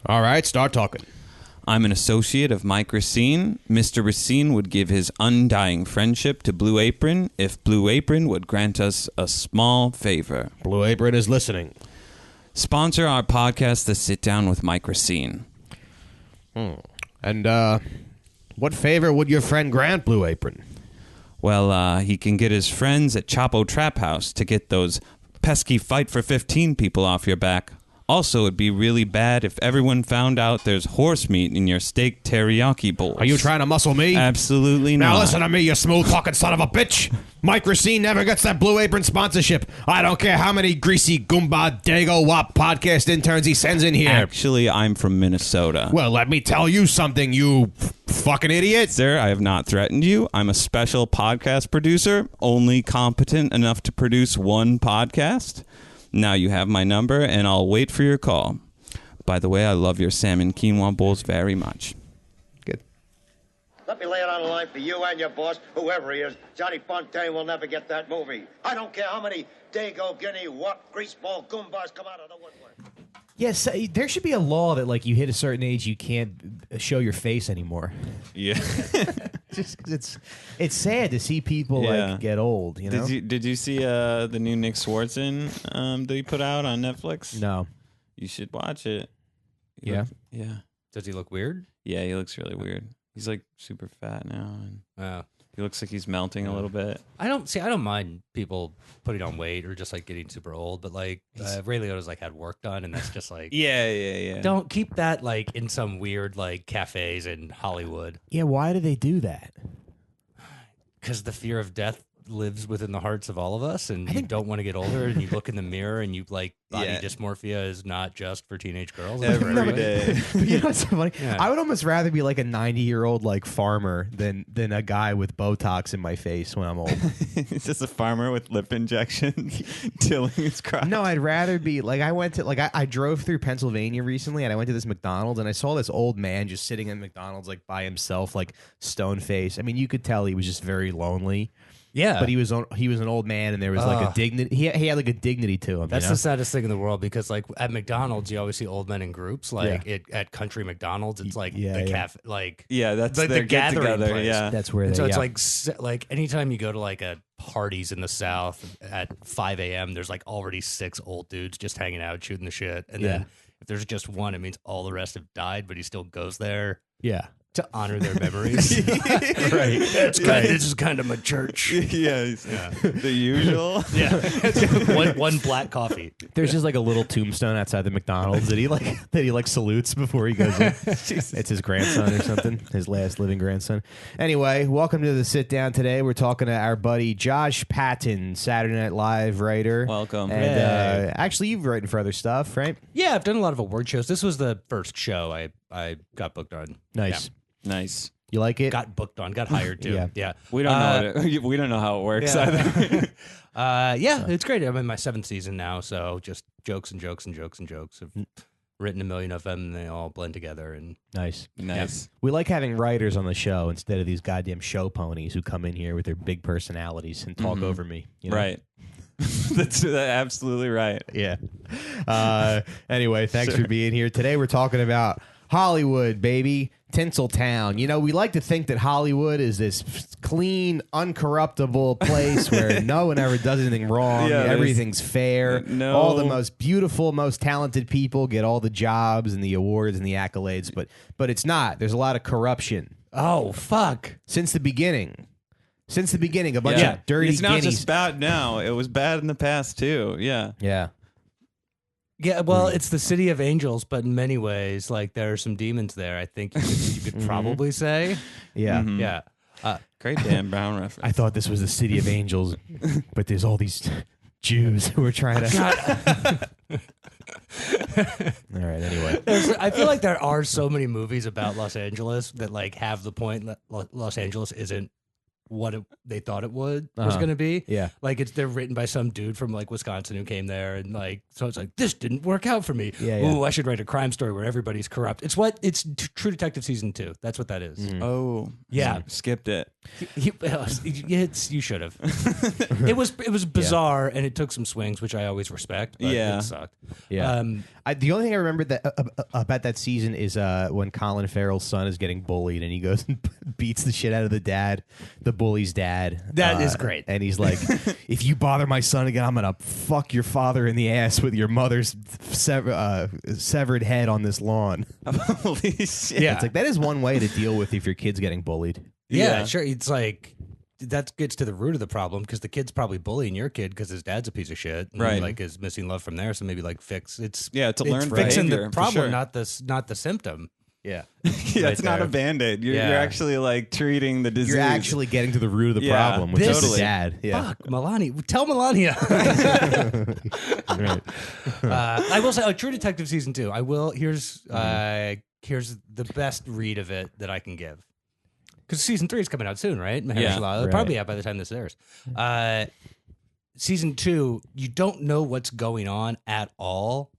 All right, start talking. I'm an associate of Mike Recine. Mr. Recine would give his undying friendship to Blue Apron if Blue Apron would grant us a small favor. Blue Apron is listening. Sponsor our podcast, The Sit Down with Mike Recine. And what favor would your friend grant Blue Apron? Well, he can get his friends at Chapo Trap House to get those pesky Fight for 15 people off your back. Also, it'd be really bad if everyone found out there's horse meat in your steak teriyaki bowls. Are you trying to muscle me? Absolutely not. Now listen to me, you smooth-talking son of a bitch. Mike Recine never gets that Blue Apron sponsorship. I don't care how many greasy Goomba Dago Wop podcast interns he sends in here. Actually, I'm from Minnesota. Well, let me tell you something, you fucking idiot. Sir, I have not threatened you. I'm a special podcast producer, only competent enough to produce one podcast. Now you have my number, and I'll wait for your call. By the way, I love your salmon quinoa bowls very much. Good. Let me lay it on the line for you and your boss, whoever he is. Johnny Fontaine will never get that movie. I don't care how many Dago, Guinea, Wop, Greaseball, Goombas come out of the woodwork. Yes, there should be a law that, like, you hit a certain age, you can't show your face anymore. Yeah. Just 'cause it's sad to see people like get old. You know? Did you see the new Nick Swartzen that he put out on Netflix? No. You should watch it. Yeah? Yeah. Does he look weird? Yeah, he looks really weird. He's like super fat now, and he looks like he's melting a little bit. I don't mind people putting on weight or just like getting super old, but like Ray Liotta's like had work done, and that's just like Yeah. Don't keep that like in some weird like cafes in Hollywood. Yeah, why do they do that? Because the fear of death lives within the hearts of all of us, and you don't want to get older, and you look in the mirror and you like body dysmorphia is not just for teenage girls. It's for Every everybody. day. You know what's so funny? Yeah. I would almost rather be like a 90-year-old like farmer than a guy with Botox in my face when I'm old. It's just a farmer with lip injection tilling his crop. No, I'd rather be like I drove through Pennsylvania recently, and I went to this McDonald's, and I saw this old man just sitting in McDonald's like by himself, like stone faced. I mean, you could tell he was just very lonely. Yeah, But he was an old man, and there was like a dignity. He had like a dignity to him. That's you know? the saddest thing in the world, because like at McDonald's, you always see old men in groups. Like at country McDonald's, it's like the cafe, like that's the their gathering get-together, place. yeah. That's where And they. so yeah. it's like anytime you go to like a parties in the South at 5 a.m., there's like already 6 old dudes just hanging out, shooting the shit. And then if there's just one, it means all the rest have died, but he still goes there yeah. to honor their memories. Right. This is kind of my church. The usual. one black coffee. There's just like a little tombstone outside the McDonald's that he salutes before he goes in. It's his grandson or something, his last living grandson. Anyway, welcome to the sit down today. We're talking to our buddy Josh Patten, Saturday Night Live writer. Welcome. And actually, you've written for other stuff, right? Yeah, I've done a lot of award shows. This was the first show I got booked on. Nice. Nice. You like it? Got booked on, got hired too. Yeah. We don't know we don't know how it works either. It's great. I'm in my 7th season now, so just jokes and jokes and jokes and jokes. I've written a million of them, and they all blend together. And Nice. Nice. We like having writers on the show instead of these goddamn show ponies who come in here with their big personalities and talk over me. You know? Right. That's absolutely right. Yeah. Anyway, thanks for being here. Today we're talking about Hollywood, baby. Tinseltown. You know, we like to think that Hollywood is this clean, uncorruptible place where no one ever does anything wrong. Yeah, everything's fair. no- All the most beautiful, most talented people get all the jobs and the awards and the accolades, but it's not. There's a lot of corruption. oh fuck, Since the beginning. A bunch of dirty It's not guineas. just bad now. It was bad in the past too. Yeah. Yeah. yeah. Well, it's the city of angels, but in many ways, like there are some demons there. I think you could probably say, Yeah. yeah. Great Dan Brown reference. I thought this was the city of angels, but there's all these Jews who are trying to. All right. Anyway, I feel like there are so many movies about Los Angeles that like have the point that Los Angeles isn't they thought it was going to be. Yeah. Like they're written by some dude from like Wisconsin who came there, and like so it's like this didn't work out for me. Yeah, yeah. Ooh, I should write a crime story where everybody's corrupt. It's True Detective season 2. That's what that is. Oh, Yeah. skipped it. You should have. It was bizarre, and it took some swings, which I always respect. But Yeah. it sucked. Yeah. The only thing I remember about that season is when Colin Farrell's son is getting bullied, and he goes and beats the shit out of the bully's dad. That is great. And he's like, "If you bother my son again, I'm gonna fuck your father in the ass with your mother's severed head on this lawn." Holy shit. Yeah. It's like that is one way to deal with if your kid's getting bullied. Yeah, sure. It's like that gets to the root of the problem because the kid's probably bullying your kid because his dad's a piece of shit, and Right? like is missing love from there. So maybe like fix it's It's a learned fixing behavior, the for problem, sure. not the symptom. Yeah. Yeah, it's not there. a Band-Aid. You're Yeah. actually like treating the disease. You're actually getting to the root of the Yeah, problem, which is the totally. dad. Yeah. Fuck, Melania. Tell Melania. Right. I will say, True Detective season 2. I will. Here's the best read of it that I can give. Because season 3 is coming out soon, right? Yeah. It'll probably out by the time this airs. Season 2, you don't know what's going on at all,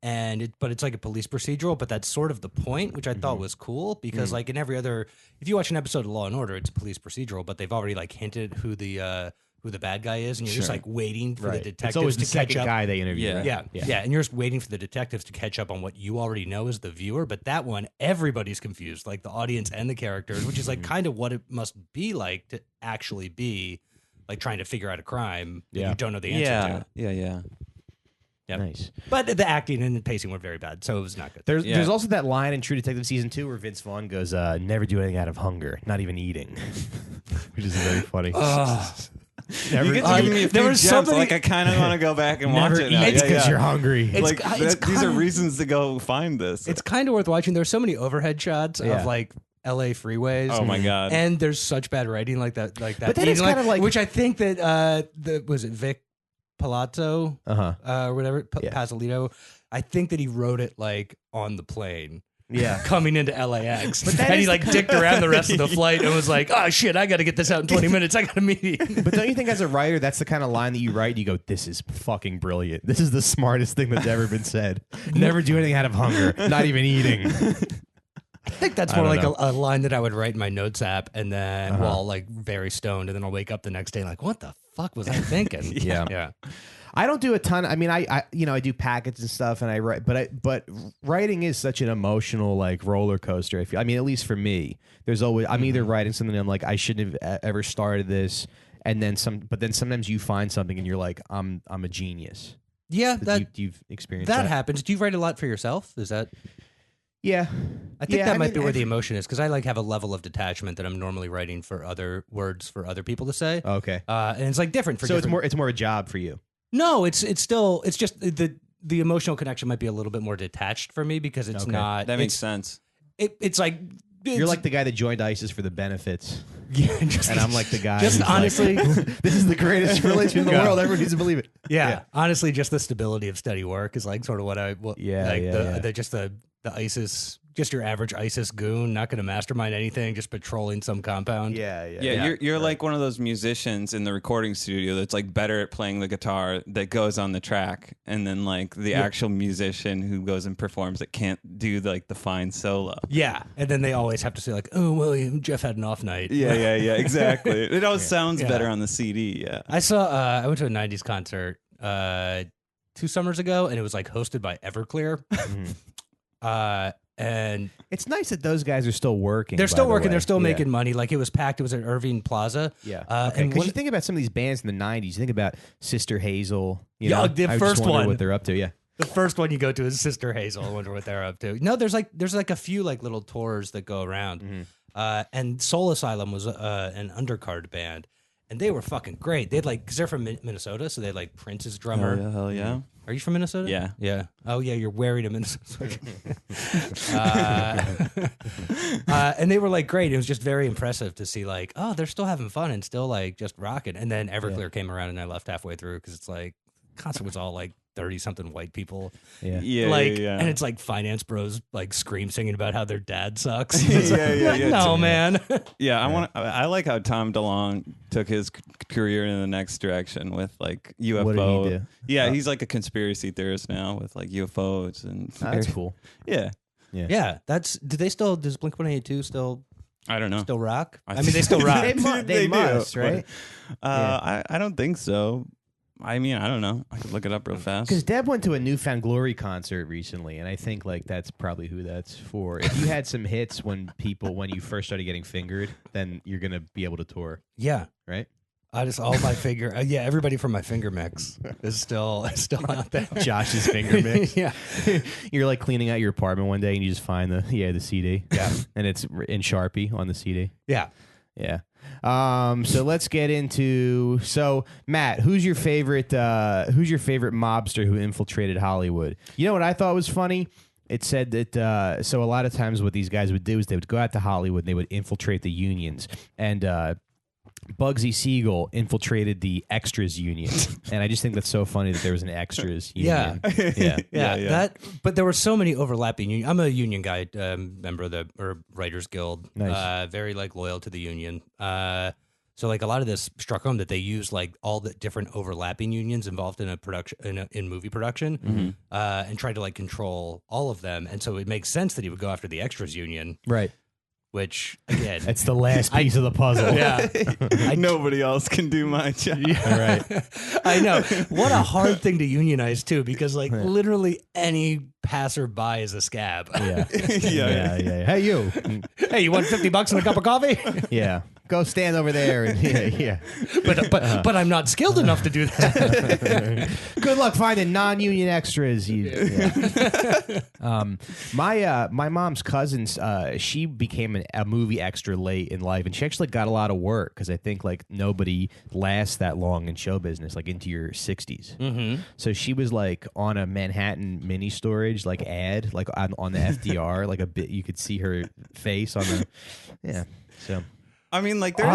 but it's like a police procedural. But that's sort of the point, which I thought was cool because, like in every other, if you watch an episode of Law and Order, it's a police procedural, but they've already like hinted who the bad guy is, and you're just like waiting for the detectives It's always to the catch second up. guy they interview. Yeah. Right? Yeah, and you're just waiting for the detectives to catch up on what you already know as the viewer. But that one, everybody's confused, like the audience and the characters, which is like kind of what it must be like to actually be like trying to figure out a crime that you don't know the answer to. Yeah. Yep. Nice. But the acting and the pacing were very bad, so it was not good. There's also that line in True Detective season 2 where Vince Vaughn goes, "Never do anything out of hunger, not even eating," which is very funny. You get to give me a there few was gems. somebody- Like I kind of want to go back and watch Never it eat now. because you're hungry. Like it's these are kinda- reasons to go find this. It's kind of worth watching. There's so many overhead shots Yeah. of like LA freeways. Oh my God. And there's such bad writing like that. But then it's kind of like- which I think that was it Vic Palazzo or whatever Yeah. Pasolito. I think that he wrote it like on the plane. Yeah. Coming into LAX. that And he is- like dicked around the rest of the flight and was like, oh shit, I got to get this out in 20 minutes. I got a meeting. But don't you think as a writer, that's the kind of line that you write and you go, "This is fucking brilliant. This is the smartest thing that's ever been said. Never do anything out of hunger, not even eating." I think that's I more don't like know. a line that I would write in my notes app and then while like very stoned, and then I'll wake up the next day like, what the fuck was I thinking? Yeah. Yeah. I don't do a ton. I mean, I do packets and stuff, and I write. But writing is such an emotional like roller coaster. I mean, at least for me, there's always I'm either writing something and I'm like I shouldn't have ever started this, and then some. But then sometimes you find something and you're like I'm a genius. Yeah, You've experienced that that. happens. Do you write a lot for yourself? Is that? Yeah, I think Yeah, that might mean, be where the emotion is because I like have a level of detachment that I'm normally writing for other words for other people to say. Okay, And it's like different for so different. it's more a job for you. No, it's just the emotional connection might be a little bit more detached for me because it's Okay. not. that makes it's, sense. it's like You're like the guy that joined ISIS for the benefits, yeah, just, and I'm like the guy. just who's like, honestly. this is the greatest religion in the world. Everyone needs to believe it. Yeah, honestly, just the stability of steady work is like sort of what I Yeah, like yeah. the ISIS, just your average ISIS goon, not going to mastermind anything, just patrolling some compound. Yeah. Yeah, you're like one of those musicians in the recording studio that's like better at playing the guitar that goes on the track, and then like the actual musician who goes and performs that can't do like the fine solo. Yeah, and then they always have to say like, "Oh, well, Jeff had an off night." Yeah, exactly. It always sounds Yeah. better on the CD. Yeah. I went to a '90s concert 2 summers ago, and it was like hosted by Everclear. And It's nice that those guys are still working. they're by still the working. way. They're still Yeah. making money. Like it was packed. It was at Irving Plaza. Yeah. And Because one- you think about some of these bands in the '90s. You think about Sister Hazel. You Yeah, know? the I first just wonder one. what they're up to. Yeah. The first one you go to is Sister Hazel. I wonder what they're up to. No, there's like a few like little tours that go around. And Soul Asylum was an undercard band, and they were fucking great. They'd like because they're from Minnesota, so they had, like Prince's drummer. Hell yeah. Are you from Minnesota? Yeah. Yeah. Oh yeah, you're wearing a Minnesota. And they were like great. It was just very impressive to see like, oh, they're still having fun and still like just rocking. And then Everclear came around and I left halfway through because it's like concert was all like 30-something white people. Yeah. And it's like finance bros like scream singing about how their dad sucks. Yeah. No, man. Yeah, I like how Tom DeLonge took his career in the next direction with like UFO. What did he do? Yeah, he's like a conspiracy theorist now with like UFOs and That's cool. Yeah. Yeah, does Blink-182 still I don't know. still rock? I I mean, they still rock. They do, must, right? I don't think so. I mean, I don't know. I could look it up real fast. Because Deb went to a Newfound Glory concert recently, and I think like that's probably who that's for. If you had some hits when you first started getting fingered, then you're gonna be able to tour, Yeah. right? I just all my finger. Everybody from my finger mix is still out there. Josh's finger mix. Yeah. You're like cleaning out your apartment one day, and you just find the CD. Yeah. And it's in Sharpie on the CD. Yeah. Yeah. So let's get into Matt, who's your favorite mobster who infiltrated Hollywood? You know what I thought was funny? It said that so a lot of times what these guys would do is they would go out to Hollywood and they would infiltrate the unions, and Bugsy Siegel infiltrated the extras union. And I just think that's so funny that there was an extras union. Yeah. But there were so many overlapping unions. I'm a union guy, member of the Writers Guild. Nice. Very like loyal to the union. So like a lot of this struck home that they used like all the different overlapping unions involved in a production in movie production, and tried to like control all of them. And so it makes sense that he would go after the extras union, Right. which again, That's the last piece of the puzzle. yeah. Nobody else can do my job. Right. I know. What a hard thing to unionize too, because like literally any passerby is a scab. Yeah. Yeah. Hey, you. Hey, you want $50 and a cup of coffee? Yeah. Go stand over there. And, yeah. But I'm not skilled enough to do that. Good luck finding non-union extras. My mom's cousins, she became a movie extra late in life, and she actually got a lot of work because I think like nobody lasts that long in show business, like into your 60s. Mm-hmm. So she was like on a Manhattan mini storage like ad, like on the FDR, like a bit. You could see her face on the So. I mean, like there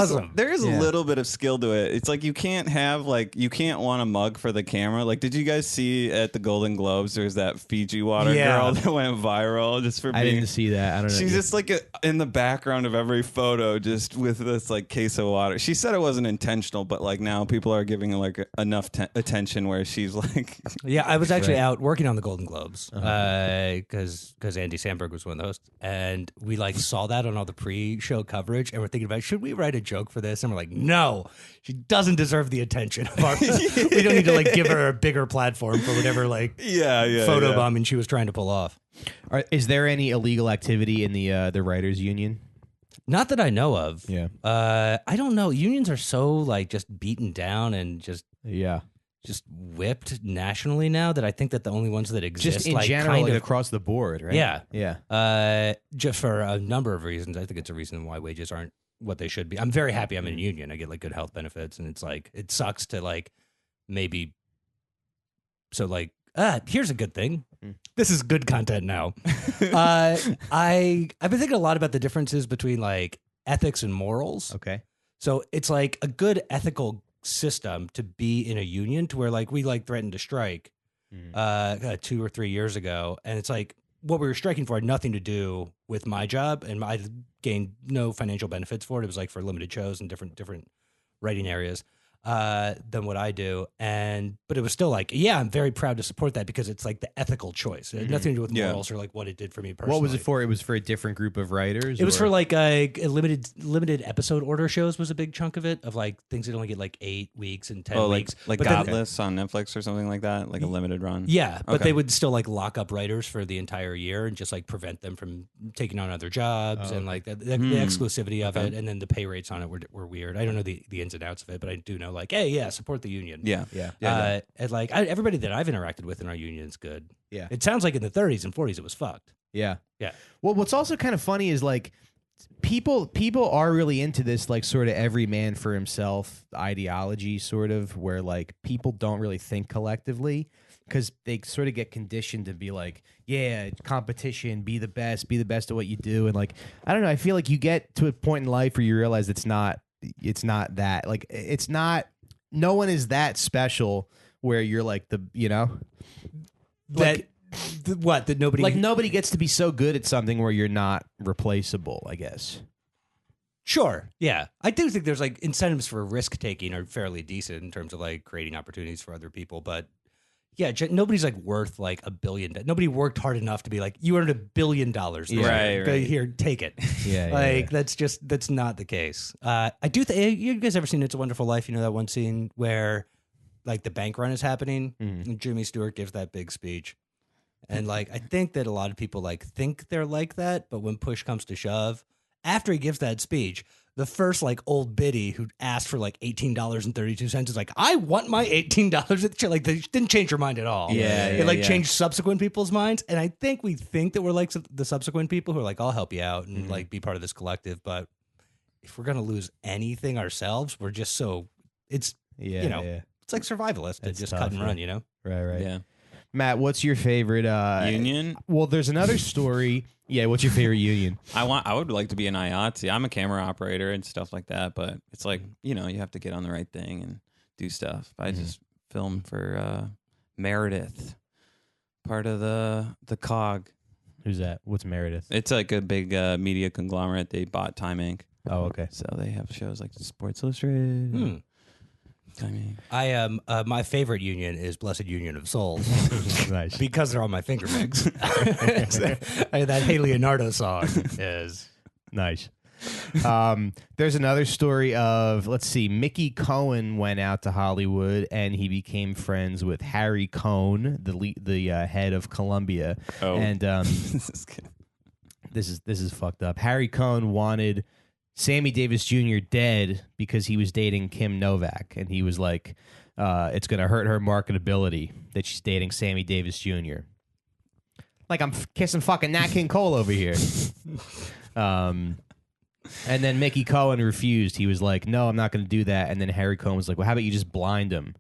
is a little bit of skill to it. It's like you can't want a mug for the camera. Like, did you guys see at the Golden Globes? There's that Fiji water girl that went viral just for being. I didn't see that. I don't know. She's just like in the background of every photo, just with this like case of water. She said it wasn't intentional, but like now people are giving her like enough attention where she's like. Yeah, I was actually out working on the Golden Globes because Andy Samberg was one of those, and we like saw that on all the pre-show coverage, and we're thinking about, should we write a joke for this? And we're like, no, she doesn't deserve the attention of our. We don't need to like give her a bigger platform for whatever like photo bombing she was trying to pull off. Is there any illegal activity in the writers' union? Not that I know of. Yeah. I don't know. Unions are so like just beaten down and just whipped nationally now that I think that the only ones that exist Just in like general, kind like of across the board, right? Yeah. Yeah. Just for a number of reasons. I think it's a reason why wages aren't what they should be. I'm very happy I'm in a union. I get like good health benefits, and it's like it sucks to like maybe. So like, here's a good thing. This is good content now. I've been thinking a lot about the differences between like ethics and morals. Okay. So it's like a good ethical system to be in a union to where like we like threatened to strike 2 or 3 years ago, and it's like what we were striking for had nothing to do with my job, and I gained no financial benefits for it. It was like for limited shows and different writing areas than what I do, but it was still like, yeah, I'm very proud to support that because it's like the ethical choice. It had nothing to do with morals or like what it did for me personally. What was it for? It was for a different group of writers? It was for like a limited episode order shows was a big chunk of it, of like things that only get like 8 weeks and 10 weeks. Like Godless on Netflix or something like that, like a limited run. Yeah, but they would still like lock up writers for the entire year and just like prevent them from taking on other jobs and like the exclusivity of it, and then the pay rates on it were weird. I don't know the ins and outs of it, but I do know like, hey, yeah, support the union. Yeah. And like everybody that I've interacted with in our union is good. Yeah. It sounds like in the 30s and 40s it was fucked. Yeah. Yeah. Well, what's also kind of funny is like people are really into this like sort of every man for himself ideology, sort of where like people don't really think collectively because they sort of get conditioned to be like, yeah, competition, be the best at what you do, and like I don't know, I feel like you get to a point in life where you realize it's not that, like it's not. No one is that special where you're like that nobody like nobody gets to be so good at something where you're not replaceable, I guess. Sure. Yeah. I do think there's like incentives for risk taking are fairly decent in terms of like creating opportunities for other people. But yeah, nobody's like worth like $1 billion. Nobody worked hard enough to be like, you earned $1 billion. This year. Right. Here, take it. Yeah. That's not the case. I do think, you guys ever seen It's a Wonderful Life? You know that one scene where like the bank run is happening and Jimmy Stewart gives that big speech. And like, I think that a lot of people like think they're like that, but when push comes to shove, after he gives that speech, the first like old biddy who asked for like $18.32 is like, I want my $18. Like they didn't change your mind at all. It changed subsequent people's minds. And I think we think that we're like the subsequent people who are like, I'll help you out and like be part of this collective. But if we're gonna lose anything ourselves, we're just so it's it's like survivalist to just cut and run. Right. Yeah. Matt, what's your favorite union? Well, there's another story. Yeah, what's your favorite union? I would like to be an IATSE. I'm a camera operator and stuff like that, but it's like, you have to get on the right thing and do stuff. I just filmed for Meredith, part of the COG. Who's that? What's Meredith? It's like a big media conglomerate. They bought Time Inc. Oh, okay. So they have shows like Sports Illustrated. My favorite union is Blessed Union of Souls. Nice. Because they're on my finger mix. That Hey Leonardo song is nice. There's another story of, let's see, Mickey Cohen went out to Hollywood and he became friends with Harry Cohn, the head of Columbia. Oh, and this is fucked up. Harry Cohn wanted Sammy Davis Jr. dead because he was dating Kim Novak, and he was like, it's going to hurt her marketability that she's dating Sammy Davis Jr. Like I'm kissing fucking Nat King Cole over here. And then Mickey Cohen refused. He was like, no, I'm not going to do that. And then Harry Cohn was like, well, how about you just blind him?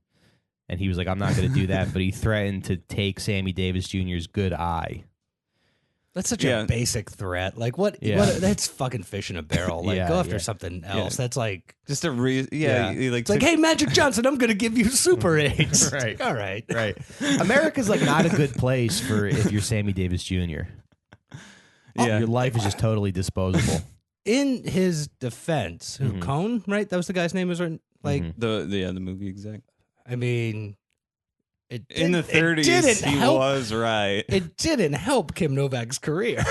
And he was like, I'm not going to do that. But he threatened to take Sammy Davis Jr.'s good eye. That's such a basic threat. Like what? That's fucking fish in a barrel. Like go after something else. That's like just a reason. It's like, hey, Magic Johnson, I'm going to to give you super AIDS. Right. All right. Right. America's like not a good place for if you're Sammy Davis Jr. Your life is just totally disposable. In his defense, Cohn, right? That was the guy's name. Was like the movie exec. I mean. In the 30s, he was right. It didn't help Kim Novak's career.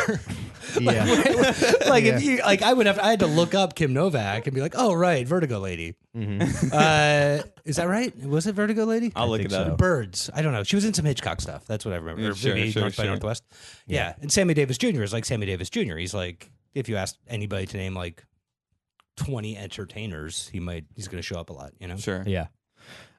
If you I had to look up Kim Novak and be like, oh right, Vertigo Lady. Is that right? Was it Vertigo Lady? I'll look it up. Birds. I don't know. She was in some Hitchcock stuff. That's what I remember. Sure, North by Northwest. Yeah, and Sammy Davis Jr. is like Sammy Davis Jr. He's like, if you ask anybody to name like 20 entertainers, he's going to show up a lot. Sure. Yeah.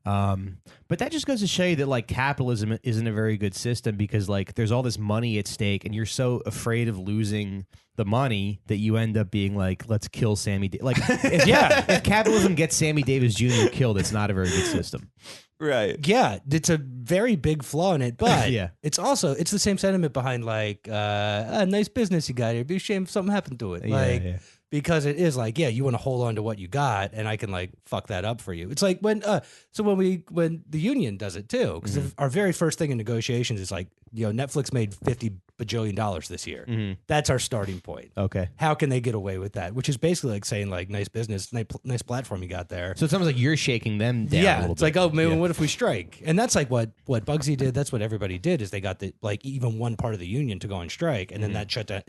But that just goes to show you that like capitalism isn't a very good system because like there's all this money at stake and you're so afraid of losing the money that you end up being like, let's kill Sammy. If capitalism gets Sammy Davis Jr. killed, it's not a very good system. Right. Yeah, it's a very big flaw in it, but it's the same sentiment behind like a nice business you got here. It'd be a shame if something happened to it. Because it is like, you want to hold on to what you got, and I can like fuck that up for you. It's like when the union does it too, because our very first thing in negotiations is like, Netflix made $50 bajillion this year. That's our starting point. Okay, how can they get away with that? Which is basically like saying like, nice business, nice platform you got there. So it's almost like you're shaking them down. Yeah, a little it's bit. like, oh man, what if we strike? And that's like what Bugsy did. That's what everybody did. Is they got the like even one part of the union to go on strike, and then that shut down.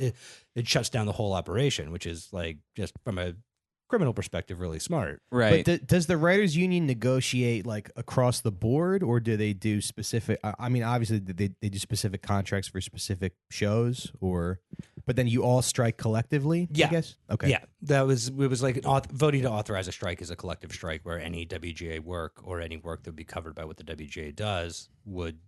It shuts down the whole operation, which is like just from a criminal perspective, really smart. Right. But does the writers' union negotiate like across the board, or do they do specific? I mean, obviously they do specific contracts for specific shows, but then you all strike collectively. Yeah. I guess. Okay. Yeah, it was like voting to authorize a strike is a collective strike where any WGA work or any work that would be covered by what the WGA does would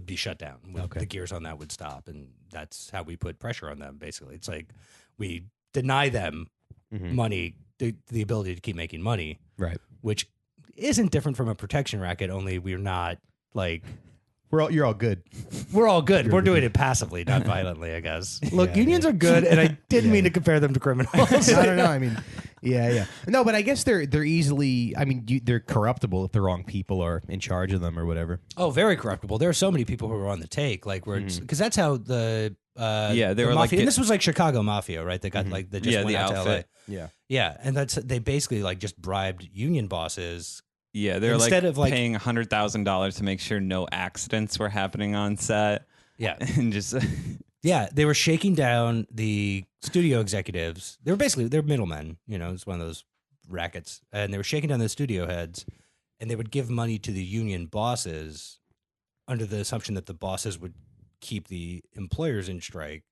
be shut down. The gears on that would stop, and that's how we put pressure on them. Basically, it's like we deny them money, the ability to keep making money, right? Which isn't different from a protection racket. Only we're not like you're all good. We're all good. We're doing it passively, not violently, I guess. Look, unions are good, and I didn't mean to compare them to criminals. I don't know. I mean, Yeah. No, but I guess they're easily. I mean, they're corruptible if the wrong people are in charge of them or whatever. Oh, very corruptible. There are so many people who are on the take, like where it's because that's how the they the were mafia. like and this was like Chicago mafia, right? They got like they just went the out outfit. to LA. Yeah. Yeah, and they basically like just bribed union bosses. Yeah, they're Instead of, like- paying $100,000 to make sure no accidents were happening on set. Yeah, And just yeah, they were shaking down the studio executives. They're middlemen. You know, it's one of those rackets, and they were shaking down the studio heads, and they would give money to the union bosses under the assumption that the bosses would keep the employers in strike,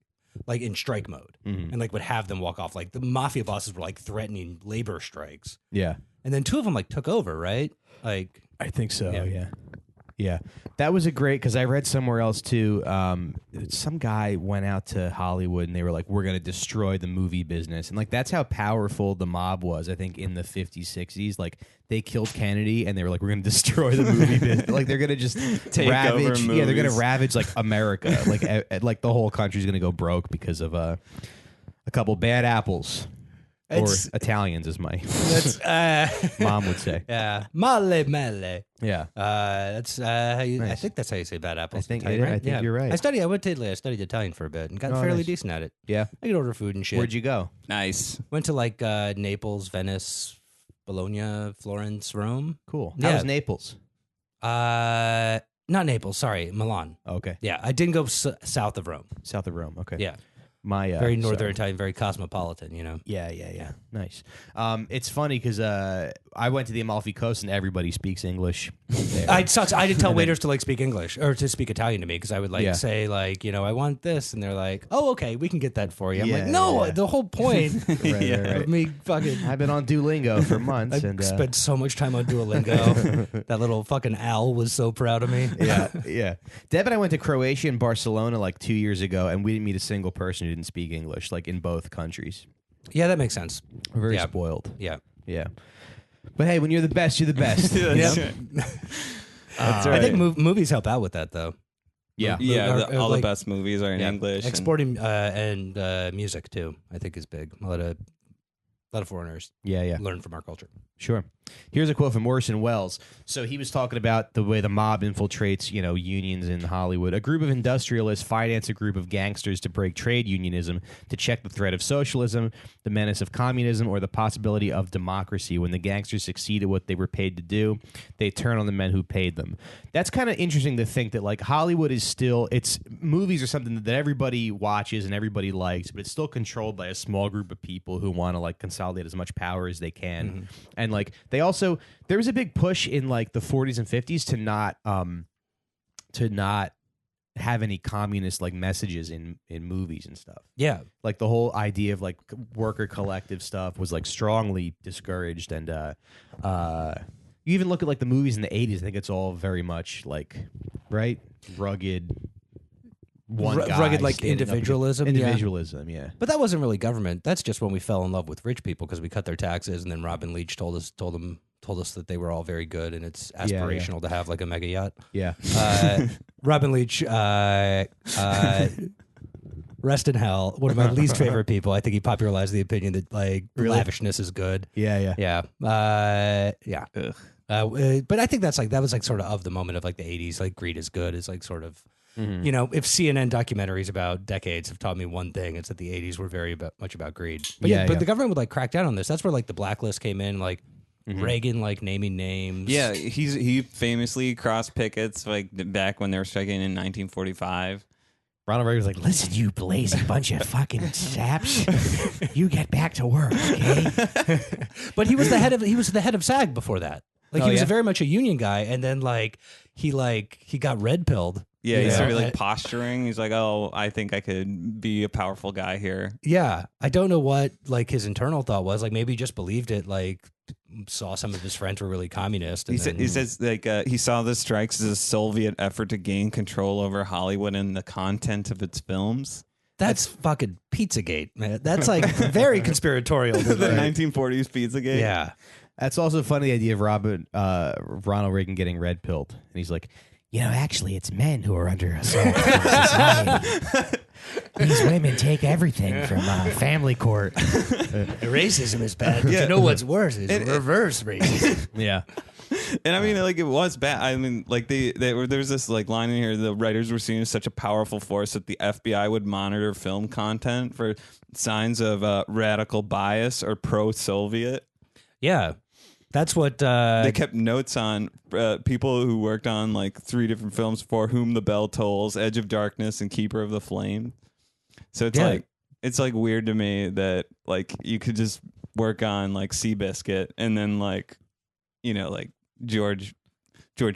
like in strike mode, and like would have them walk off. Like the mafia bosses were like threatening labor strikes, Yeah. and then two of them like took over, right? Like I think so. Yeah. Yeah. That was a great because I read somewhere else too. Some guy went out to Hollywood and they were like, "We're going to destroy the movie business," and like that's how powerful the mob was. I think in the 50s, 60s, like they killed Kennedy and they were like, "We're going to destroy the movie business." Like they're going to just Take ravage. over Yeah, they're going to movies. ravage like America. Like the whole country's going to go broke because of a couple bad apples. It's- or Italians, as my that's mom would say. yeah, male. Yeah. That's how you. I Nice. think that's how you say bad apples. I think- in Italian, I right? think you're right. I went to Italy. I studied Italian for a bit and got Oh, fairly nice. decent at it. Yeah. I could order food and shit. Where'd you go? nice. Went to like Naples, Venice, Bologna, Florence, Rome. Cool. Yeah. How was Naples? Not Naples. Sorry, Milan. Okay. Yeah, I didn't go south of Rome. South of Rome. Okay. Yeah, My very northern so- Italian, very cosmopolitan. You know. Yeah. Nice. It's funny because I went to the Amalfi Coast and everybody speaks English. there. I did tell waiters to like speak English or to speak Italian to me because I would like Yeah. say like I want this and they're like, oh okay, we can get that for you. I'm like, Yeah, no, yeah. the whole point Right. of me fucking. I've been on Duolingo for months I and spent so much time on Duolingo. That little fucking owl was so proud of me. yeah. Deb and I went to Croatia and Barcelona like 2 years ago, and we didn't meet a single person who didn't speak English, like in both countries. Yeah, that makes sense. We're very Yeah. spoiled. Yeah. Yeah. But hey, when you're the best, you're the best. That's Yep. right. I think movies help out with that though. Yeah. Yeah, all like- the best movies are in English. and- Exporting and music too, I think is big. A lot of foreigners Yeah. learn from our culture. Sure. Here's a quote from Orson Welles. So he was talking about the way the mob infiltrates, unions in Hollywood. A group of industrialists finance a group of gangsters to break trade unionism, to check the threat of socialism, the menace of communism, or the possibility of democracy. When the gangsters succeed at what they were paid to do, they turn on the men who paid them. That's kind of interesting to think that like Hollywood is still, it's movies are something that everybody watches and everybody likes, but it's still controlled by a small group of people who want to like consolidate as much power as they can. And like they also, there was a big push in like the 40s and 50s to not have any communist like messages in movies and stuff. Yeah. Like the whole idea of like worker collective stuff was like strongly discouraged. And you even look at like the movies in the 80s, I think it's all very much like, right? Rugged. Rugged, like, individualism, yeah. Individualism, yeah. But that wasn't really government. That's just when we fell in love with rich people because we cut their taxes, and then Robin Leach told us that they were all very good, and it's Yeah, aspirational to have like a mega yacht. Yeah. Robin Leach, rest in hell. One of my least favorite people. I think he popularized the opinion that like lavishness is good. Yeah. Yeah. But I think that was like sort of the moment of like the 80s. Like greed is good. Is like sort of. If CNN documentaries about decades have taught me one thing, it's that the 80s were very much about greed. But Yeah, but yeah. the government would like crack down on this. That's where like the blacklist came in, like Reagan like naming names. Yeah, he famously crossed pickets like back when they were striking in 1945. Ronald Reagan was like, "Listen, you lazy bunch of fucking saps, you get back to work, okay?" But he was the head of SAG before that. Like he was very much a union guy, and then like he got red pilled. Yeah, he you know? started like posturing. He's like, "Oh, I think I could be a powerful guy here." Yeah, I don't know what like his internal thought was. Like maybe he just believed it. Like saw some of his friends were really communist. And He says like he saw the strikes as a Soviet effort to gain control over Hollywood and the content of its films. That's fucking Pizzagate, man. That's like very conspiratorial. The 1940s Pizzagate. Yeah. That's also funny, the idea of Ronald Reagan getting red pilled, and he's like, actually, it's men who are under assault from society. These women take everything from family court. Racism is bad. But you know what's worse is reverse racism. Yeah. And I mean, like, it was bad. I mean, like, there's this like line in here: the writers were seen as such a powerful force that the FBI would monitor film content for signs of radical bias or pro-Soviet. Yeah, that's what they kept notes on people who worked on like 3 different films: For Whom the Bell Tolls, Edge of Darkness, and Keeper of the Flame. So it's like weird to me that like you could just work on like Seabiscuit and then like, you know, like George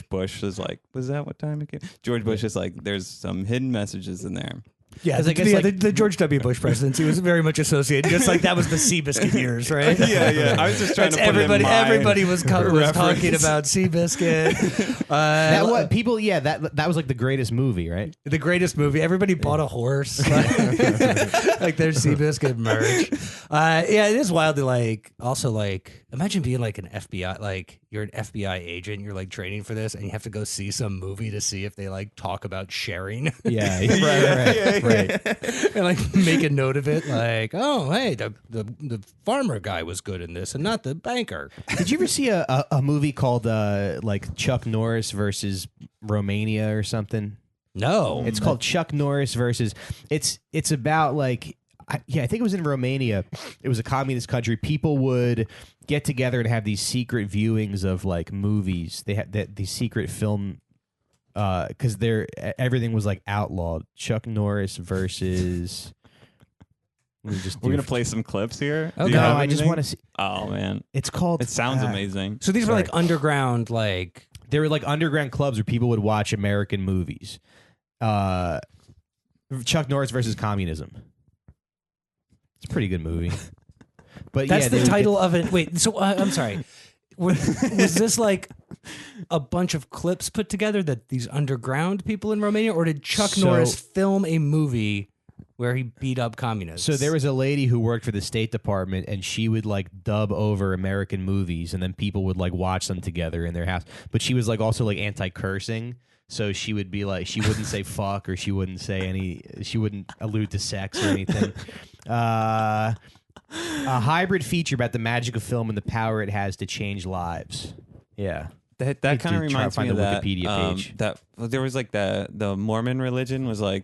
Bush was like, was that what time it came? George Bush is like, there's some hidden messages in there. Yeah, the George W. Bush presidency was very much associated, just like that was the Seabiscuit years, right? Yeah. I was just trying to put everybody was talking about Seabiscuit. That was like the greatest movie, right? The greatest movie. Everybody bought a horse, like their Seabiscuit merch. Yeah, it is wild to like. Also, like, imagine being like an FBI, like you're an FBI agent, you're like training for this, and you have to go see some movie to see if they like talk about sharing. Yeah, right. And like make a note of it, like, oh, hey, the farmer guy was good in this, and not the banker. Did you ever see a movie called like Chuck Norris versus Romania or something? No, it's called Chuck Norris versus. It's about like. I think it was in Romania. It was a communist country. People would get together and have these secret viewings of like movies. They had these secret film because everything was like outlawed. Chuck Norris versus. We're gonna play some clips here. Okay. No, I just want to see. Oh man, it's called. It sounds amazing. So these were like underground, like they were like underground clubs where people would watch American movies. Chuck Norris versus Communism. It's a pretty good movie. But that's the title of it. Wait, so I'm sorry. Was this like a bunch of clips put together that these underground people in Romania, or did Chuck Norris film a movie where he beat up communists? So there was a lady who worked for the State Department, and she would like dub over American movies, and then people would like watch them together in their house. But she was like also like anti-cursing. So she would be like, she wouldn't say fuck, or she wouldn't allude to sex or anything. A hybrid feature about the magic of film and the power it has to change lives. Yeah. That kind of reminds me of that. Wikipedia page. That there was like the Mormon religion was like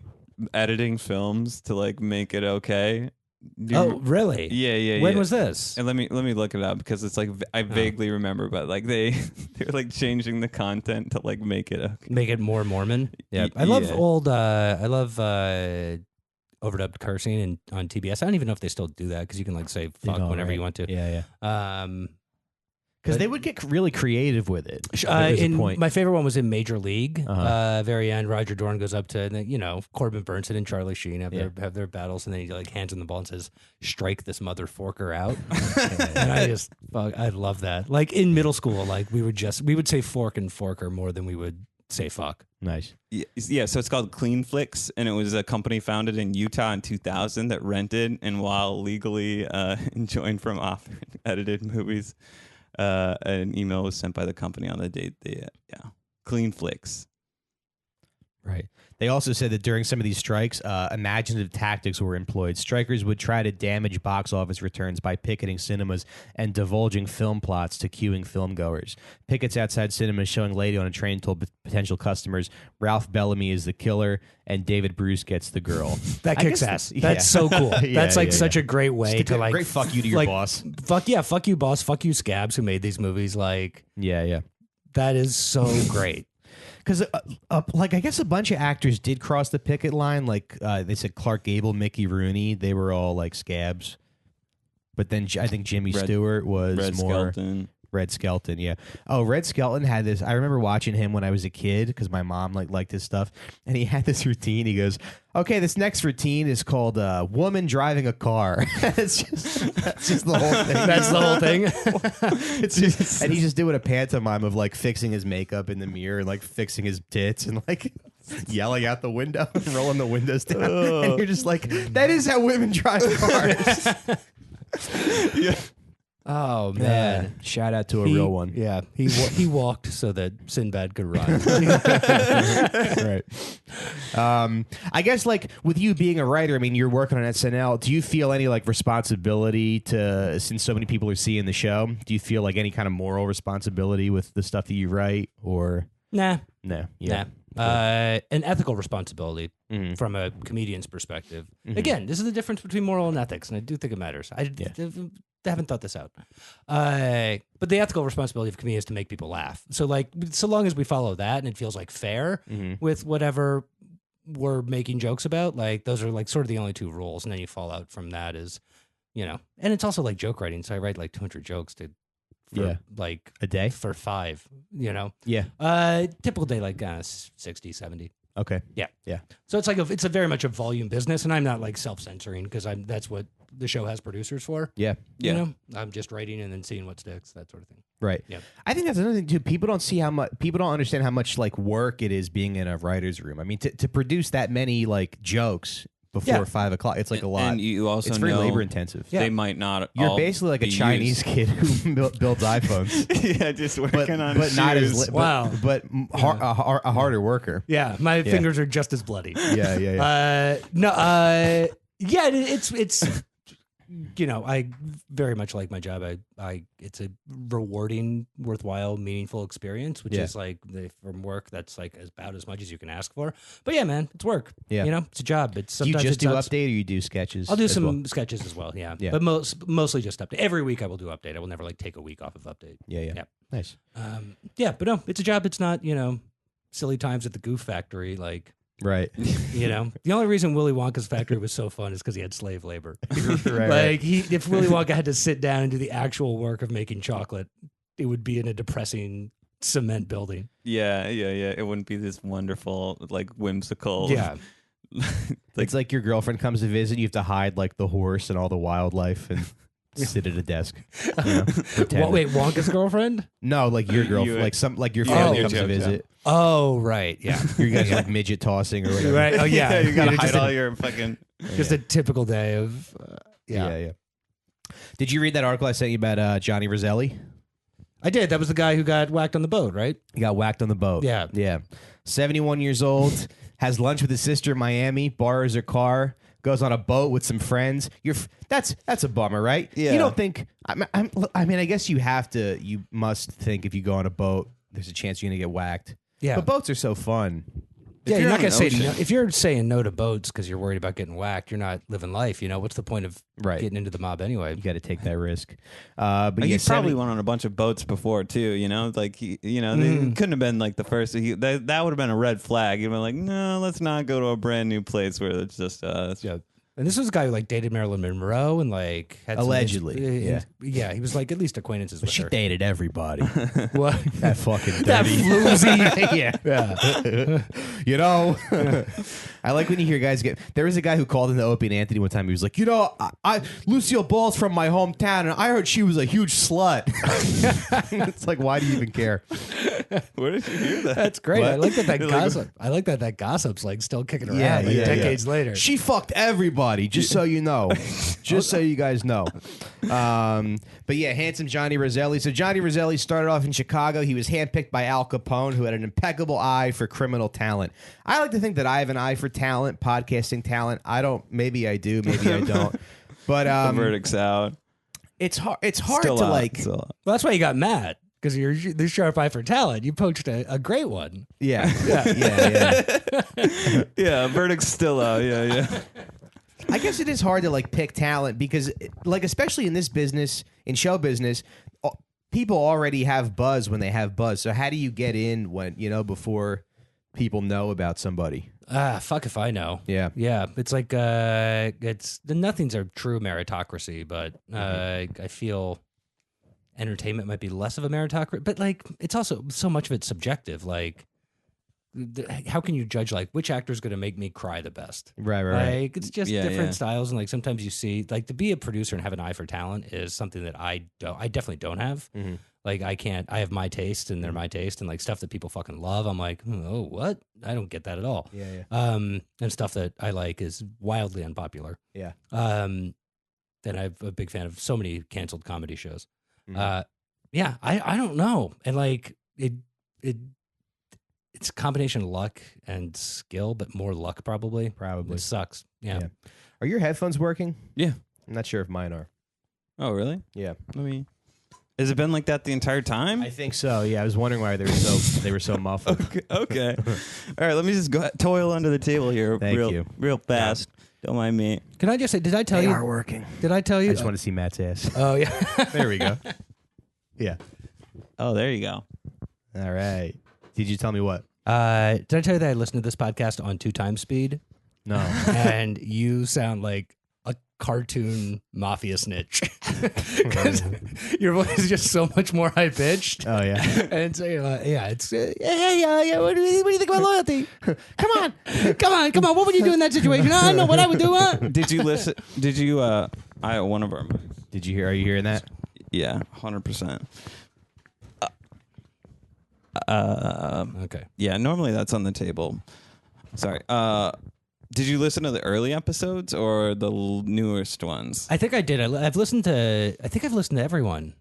editing films to like make it okay. Really? Yeah. When was this? And let me look it up because it's like I vaguely remember, but like they're like changing the content to like make it okay. Make it more Mormon. Yeah, I love overdubbed cursing on TBS. I don't even know if they still do that because you can like say fuck whenever you want to. Yeah. Because they would get really creative with it. My favorite one was in Major League. Very end, Roger Dorn goes up to Corbin Burnson and Charlie Sheen have their battles, and then he like hands him the ball and says, "Strike this mother forker out." And I love that. Like in middle school, like we would say fork and forker more than we would say fuck. Nice. Yeah, so it's called Clean Flicks, and it was a company founded in Utah in 2000 that rented and while legally enjoined from edited movies. An email was sent by the company on the date. Clean Flicks. Right. They also said that during some of these strikes, imaginative tactics were employed. Strikers would try to damage box office returns by picketing cinemas and divulging film plots to queuing filmgoers. Pickets outside cinemas showing lady on a train told potential customers Ralph Bellamy is the killer and David Bruce gets the girl. That kicks ass. That's so cool. That's such a great way to like... Great fuck you to your boss. Fuck you, boss. Fuck you, scabs who made these movies. Like... Yeah. That is so great. Because, like, I guess a bunch of actors did cross the picket line. Like, they said Clark Gable, Mickey Rooney. They were all, like, scabs. But then I think Jimmy Stewart was Red more... Skelton. Red Skelton, yeah. Oh, Red Skelton had this... I remember watching him when I was a kid because my mom, like, liked his stuff. And he had this routine. He goes, okay, this next routine is called Woman Driving a Car. That's just the whole thing. That's the whole thing? And he's just doing a pantomime of, like, fixing his makeup in the mirror and, like, fixing his tits and, like... yelling out the window and rolling the windows down. And you're just like, that is how women drive cars. Yeah. Oh man, Shout out to a real one. Yeah, he walked so that Sinbad could run. Right. I guess like with you being a writer, I mean, you're working on SNL. Do you feel any like responsibility to, since so many people are seeing the show, do you feel like any kind of moral responsibility with the stuff that you write or? Nah. Yeah. An ethical responsibility from a comedian's perspective. Again, this is the difference between moral and ethics, and I do think it matters. I haven't thought this out. But the ethical responsibility of comedians is to make people laugh. So like, so long as we follow that and it feels like fair with whatever we're making jokes about, like those are like sort of the only two rules. And then you fall out from that is, you know, and it's also like joke writing. So I write like 200 jokes for like a day for 5, you know? Yeah. Typical day, like 60, 70. Okay. Yeah. So it's like it's a very much a volume business, and I'm not like self-censoring because that's what the show has producers for. Yeah. You know, I'm just writing and then seeing what sticks, that sort of thing. Right. Yeah. I think that's another thing too. People don't understand how much like work it is being in a writer's room. I mean, to produce that many like jokes before 5 o'clock, it's like a lot. And you also it's very know labor intensive. they might not. You're all basically like a be Chinese used. kid who builds iPhones. Yeah, just working on but not as shoes. but a harder worker. Yeah, my fingers are just as bloody. Yeah. It's you know, I very much like my job. It's a rewarding, worthwhile, meaningful experience, which is like from work. That's like about as much as you can ask for. But yeah, man, it's work. Yeah, you know, it's a job. It's do you sometimes just do sucks. update or you do sketches? I'll do some sketches as well. Yeah, Yeah. but mostly just update. Every week I will do update. I will never like take a week off of update. Yeah. Nice. Yeah, but no, it's a job. It's not, you know, silly times at the Goof Factory. Like, Right. you know, the only reason Willy Wonka's factory was so fun is because he had slave labor. Right. If Willy Wonka had to sit down and do the actual work of making chocolate, it would be in a depressing cement building. Yeah. It wouldn't be this wonderful, like whimsical. Yeah. It's like your girlfriend comes to visit, you have to hide like the horse and all the wildlife and sit at a desk. You know, pretend. Wait, Wonka's girlfriend? No, like your girlfriend, like your family comes to visit. Oh, right. Yeah. You guys are like midget tossing or whatever. Right. Oh, yeah. You gotta Just hide a- all your fucking. Just a typical day of, Yeah. Did you read that article I sent you about Johnny Roselli? I did. That was the guy who got whacked on the boat, right? He got whacked on the boat. Yeah. 71 years old, has lunch with his sister in Miami, borrows her car, goes on a boat with some friends. That's a bummer, right? Yeah. You don't think? I mean, I guess you must think if you go on a boat, there's a chance you're gonna get whacked. Yeah. But boats are so fun. Yeah, you're not on going to an say no. ocean. If you're saying no to boats because you're worried about getting whacked, you're not living life. You know, what's the point of Right. getting into the mob anyway? You got to take that risk. But Like yeah, he probably went on a bunch of boats before too, you know. Like they couldn't have been like the first. That would have been a red flag. You'd been like, no, let's not go to a brand new place where it's just us. Yeah. And this was a guy who like dated Marilyn Monroe and like had some Allegedly, yeah. He was like at least acquaintances with she her. dated everybody. What? That fucking That dirty. floozy. Yeah. You know, I like when you hear guys get. There was a guy who called into Opie and Anthony one time. He was like, you know, I Lucille Ball's from my hometown, and I heard she was a huge slut. It's like, why do you even care? Where did you hear that? That's great. What? I like that Like- gossip. I like that gossip's like still kicking around decades later. She fucked everybody, just so you know. Just so you guys know. But yeah, handsome Johnny Roselli. So Johnny Roselli started off in Chicago. He was handpicked by Al Capone, who had an impeccable eye for criminal talent. I like to think that I have an eye for talent, podcasting talent. I don't. Maybe I do. Maybe I don't. But The verdict's out. it's hard. It's hard Still to out. like. Still out. Well, that's why you got mad because you're the sharp eye for talent. You poached a great one. Yeah. Yeah, verdict's still out. Yeah. I guess it is hard to like pick talent because, like, especially in this business, in show business, people already have buzz when they have buzz. So how do you get in when before people know about somebody? Fuck if I know. Yeah. It's like nothing's a true meritocracy, but I feel entertainment might be less of a meritocracy. But like, it's also so much of it's subjective. Like, how can you judge like which actor is going to make me cry the best? Right. Like it's just Yeah, different yeah. styles, and like sometimes you see like to be a producer and have an eye for talent is something that I definitely don't have. Mm-hmm. Like I have my taste and they're my taste, and like stuff that people fucking love, I'm like, oh, what? I don't get that at all. Yeah. And stuff that I like is wildly unpopular. Yeah. And and I'm a big fan of so many canceled comedy shows. Yeah, I don't know, and like it's a combination of luck and skill, but more luck probably. It sucks. Yeah. Are your headphones working? Yeah. I'm not sure if mine are. Oh, really? Yeah. I mean, has it been like that the entire time? I think so. Yeah, I was wondering why they were so muffled. Okay. All right, let me just go toil under the table here real fast. Don't mind me. Can I just say, did I tell They you? are working. Did I tell you? I just want to see Matt's ass. Oh, yeah. There we go. Yeah. Oh, there you go. All right. Did you tell me what? Did I tell you that I listened to this podcast on 2x speed? No. And you sound like a cartoon mafia snitch. Because your voice is just so much more high pitched. Oh, yeah. And so, it's what do you think about loyalty? Come on. What would you do in that situation? I know what I would do. Did you listen? Did you? One of our. Did you hear? Are you hearing that? Yeah, 100%. Okay. Yeah, normally that's on the table. Sorry. Did you listen to the early episodes or the newest ones? I think I did. I've listened to everyone.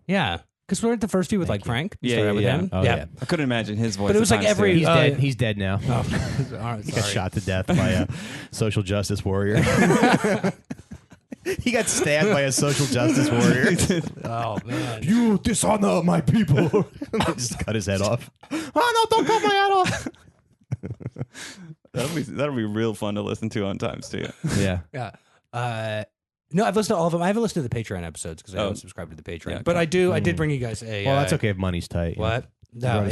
Yeah. Because we're at the first few with Frank. You started with him. Oh, yeah. I couldn't imagine his voice. But it was like every. He's dead. He's dead now. Oh, He got shot to death by a social justice warrior. He got stabbed by a social justice warrior. Oh, man. You dishonor my people. They just cut his head off. Oh, no, don't cut my head off. That'll be real fun to listen to on times too. Yeah. Yeah. No, I've listened to all of them. I haven't listened to the Patreon episodes because I don't subscribe to the Patreon. Yeah, but I do. I did bring you guys a. Well, that's okay if money's tight. What? Yeah. No,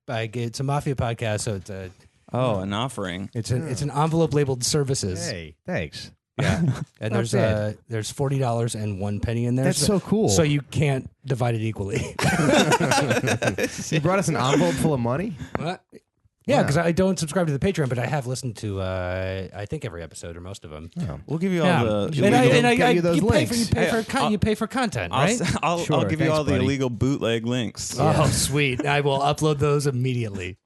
it's a mafia podcast, so it's a. Oh, an offering. It's an envelope labeled services. Hey, thanks. Yeah, and there's $40 and 1 penny in there. That's so cool. So you can't divide it equally. You brought us an envelope full of money? What? Yeah, because I don't subscribe to the Patreon, but I have listened to I think every episode or most of them. Oh. We'll give you all the. You pay for content, right? I'll give you all the illegal bootleg links. Oh, sweet! I will upload those immediately.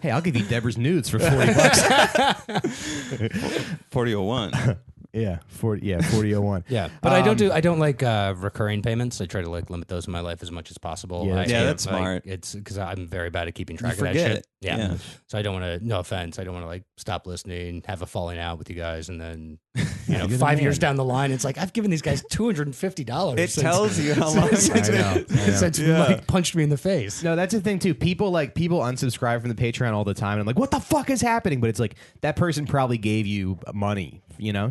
Hey, I'll give you Deborah's nudes for $40. 4001. Yeah, 4001. Yeah, but I don't like recurring payments. I try to limit those in my life as much as possible. Yeah, that's smart. It's because I'm very bad at keeping track of that forget shit. it. Yeah. So I don't want to. No offense. I don't want to stop listening, have a falling out with you guys, and then 5 years down the line, it's like I've given these guys $250. It tells you how long since Mike punched me in the face. No, that's the thing too. People unsubscribe from the Patreon all the time, and I'm like, what the fuck is happening? But it's like that person probably gave you money.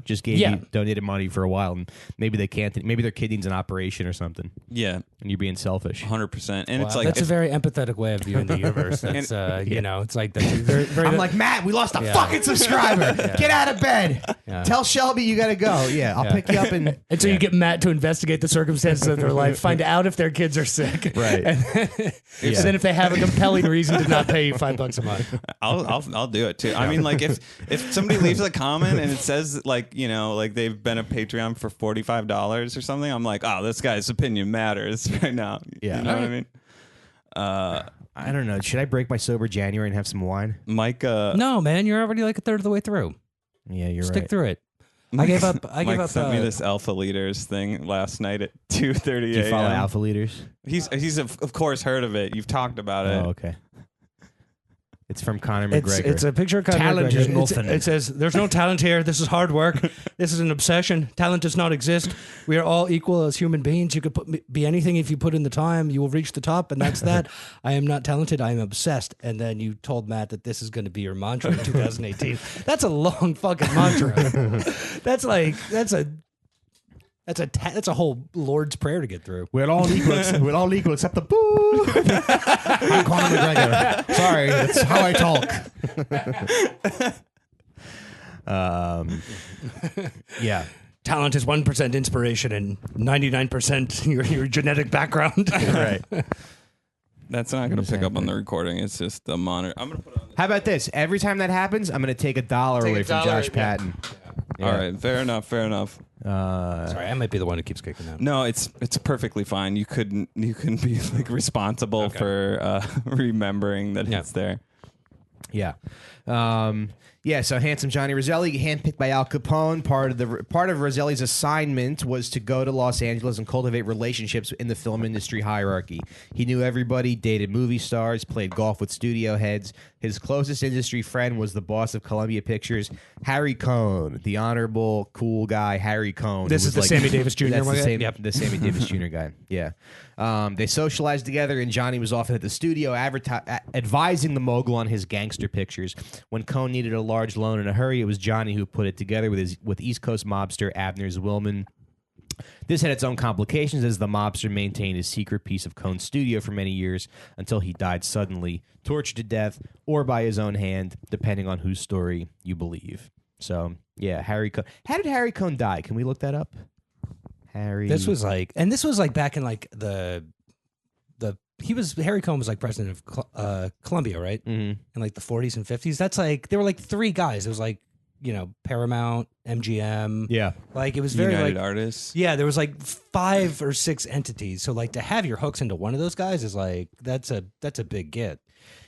Just gave you donated money for a while, and maybe they can't. Maybe their kidney's an operation or something. Yeah, and you're being selfish. 100%. And it's like that's a very empathetic way of viewing the universe. That's it's like that's very, very. I'm like, Matt, we lost a fucking subscriber. Get out of bed. Tell Shelby you gotta go. Yeah, I'll pick you up and so you get Matt to investigate the circumstances of their life, find out if their kids are sick, right? And then if they have a compelling reason to not pay you $5 a month, I'll do it too. I mean, like if somebody leaves a comment and it says like they've been a Patreon for $45 or something, I'm like, oh, this guy's opinion matters right now. Yeah, you know what I mean. I don't know. Should I break my sober January and have some wine? Mike, no, man, you're already like a third of the way through. Yeah, you're right. Stick through it. I gave up. Mike sent me this Alpha Leaders thing last night at 2:30 a.m. Do you follow Alpha Leaders? He's of course heard of it. You've talked about it. Oh, okay. It's from Conor McGregor. It's a picture of Conor Talent McGregor. is nothing. It says, there's no talent here. This is hard work. This is an obsession. Talent does not exist. We are all equal as human beings. You could be anything if you put in the time. You will reach the top, and that's that. I am not talented. I am obsessed. And then you told Matt that this is going to be your mantra in 2018. That's a long fucking mantra. That's a whole Lord's Prayer to get through. We're all equal. We're all equal except the boo. I'm Conor McGregor. Sorry, that's how I talk. Yeah. Talent is 1% inspiration and 99% your genetic background. Right. That's not going to pick up on the recording. It's just the monitor. I'm going to put it on. How about this? Every time that happens, I'm going to take $1 away from Josh Patten. Yeah. All right. Fair enough. Sorry, I might be the one who keeps kicking out. No, it's perfectly fine. You couldn't be responsible for remembering that it's there. Yeah. Yeah, so handsome Johnny Roselli, handpicked by Al Capone. Part of Roselli's assignment was to go to Los Angeles and cultivate relationships in the film industry hierarchy. He knew everybody, dated movie stars, played golf with studio heads. His closest industry friend was the boss of Columbia Pictures, Harry Cohn, the honorable, cool guy, Harry Cohn. This is the Sammy Davis Jr. That's one? the Sammy Davis Jr. guy. Yeah. They socialized together, and Johnny was often at the studio advising the mogul on his gangster pictures. When Cohn needed a large loan in a hurry, it was Johnny who put it together with East Coast mobster Abner Zwillman. This had its own complications as the mobster maintained his secret piece of Cohn's studio for many years until he died suddenly, tortured to death, or by his own hand, depending on whose story you believe. So, yeah, Harry Cohn. How did Harry Cohn die? Can we look that up? This was like back in like Harry Cohn was like president of Columbia, right? In like the 40s and 50s. That's like there were like three guys. It was like, you know, Paramount, MGM. Yeah. Like it was very United like Artists. Yeah, there was like 5 or 6 entities. So like to have your hooks into one of those guys is like that's a big get.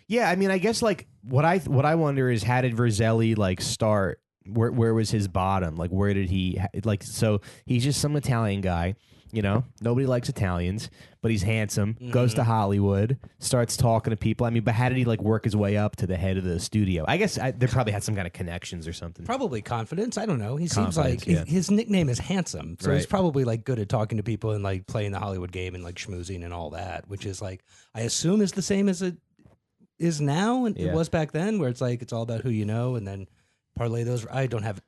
Yeah, I mean, I guess like what I wonder is how did Roselli like start? Where was his bottom? Like where did he like? So he's just some Italian guy. You know, nobody likes Italians, but he's handsome. Goes to Hollywood, starts talking to people. I mean, but how did he like work his way up to the head of the studio? I guess they probably had some kind of connections or something. Probably confidence. I don't know. He seems like yeah. his nickname is Handsome, so Right. he's probably like good at talking to people and like playing the Hollywood game and like schmoozing and all that, which is like I assume is the same as it is now and it was back then, where it's like it's all about who you know and then parlay those. I don't have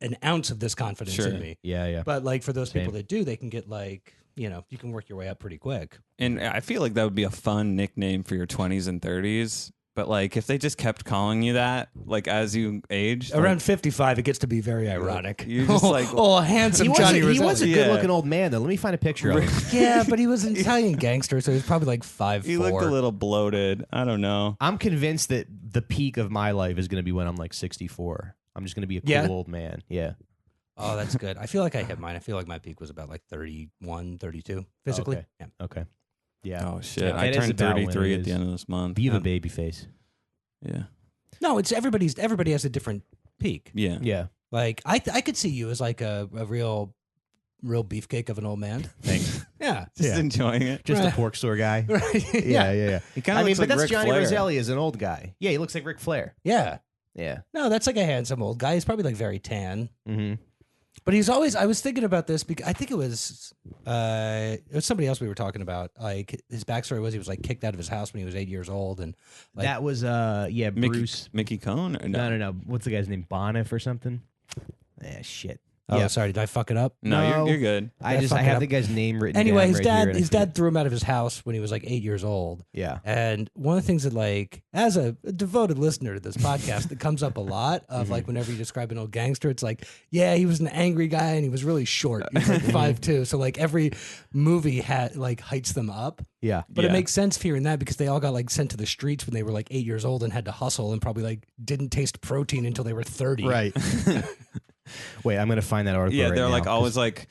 an ounce of this confidence in me. Yeah. But like for those people that do, they can get like, you know, you can work your way up pretty quick. And I feel like that would be a fun nickname for your 20s and 30s. But like if they just kept calling you that, like as you age, Around 55, it gets to be very ironic. You're just like, handsome He Johnny was a Roselli. good-looking old man, though. Let me find a picture of him. Yeah, but he was an Italian gangster, so he was probably like 5'4". he looked a little bloated. I don't know. I'm convinced that the peak of my life is going to be when I'm like 64. I'm just going to be a cool old man. Yeah. Oh, that's good. I feel like I hit mine. I feel like my peak was about like 31, 32 physically. Okay. Yeah. Okay. Yeah. Oh shit! Yeah, I it is turned about when 33 it at the is. end of this month. You have a baby face. Yeah. No, it's everybody has a different peak. Yeah. Yeah. Like I could see you as like a real beefcake of an old man. Thanks. Yeah. Just enjoying it. Just Right. a pork store guy. Right. Yeah. He kind I of mean, looks but like that's Ric Johnny Flair. Roselli as an old guy. Yeah, he looks like Ric Flair. Yeah. Yeah. No, that's like a handsome old guy. He's probably like very tan. Mm-hmm. But he's always. I was thinking about this because I think it was somebody else we were talking about. Like his backstory was he was like kicked out of his house when he was 8 years old, and like, That was Bruce. Mickey Cohn? Or No. What's the guy's name? Boniff or something? Shit. Oh, Yeah. sorry, did I fuck it up? No, you're good. I fuck it have up? the guy's name written Anyway, down his right here, dad and I his forget. dad threw him out of his house when he was like 8 years old. Yeah. And one of the things that, like, as a devoted listener to this podcast, that comes up a lot of like whenever you describe an old gangster, it's like, yeah, he was an angry guy and he was really short. He was like 5'2". So like every movie had like heights them up. Yeah. But Yeah. it makes sense hearing that because they all got like sent to the streets when they were like 8 years old and had to hustle and probably like didn't taste protein until they were 30. Right. Wait, I'm going to find that article Yeah, right they're now, like 'cause- always like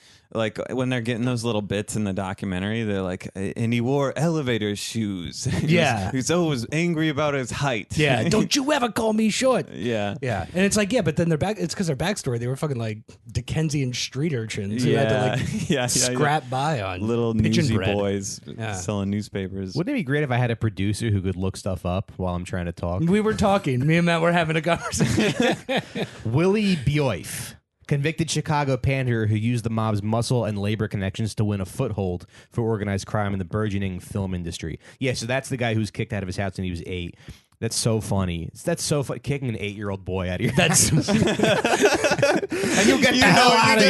when they're getting those little bits in the documentary, they're like, and he wore elevator shoes. Yeah. He's always angry about his height. Yeah. Don't you ever call me short. Yeah. Yeah, and it's like, yeah, but then it's because their backstory, they were fucking like Dickensian street urchins who had to like yeah. scrap by on Little pigeon newsy bread. boys Yeah. selling newspapers. Wouldn't it be great if I had a producer who could look stuff up while I'm trying to talk? We were talking. Me and Matt were having a conversation. Willie Bioif, convicted Chicago panhandler who used the mob's muscle and labor connections to win a foothold for organized crime in the burgeoning film industry. Yeah, so that's the guy who's kicked out of his house when he was 8. That's so funny. That's so funny. Kicking an 8-year-old boy out of your That's and you get the hell out of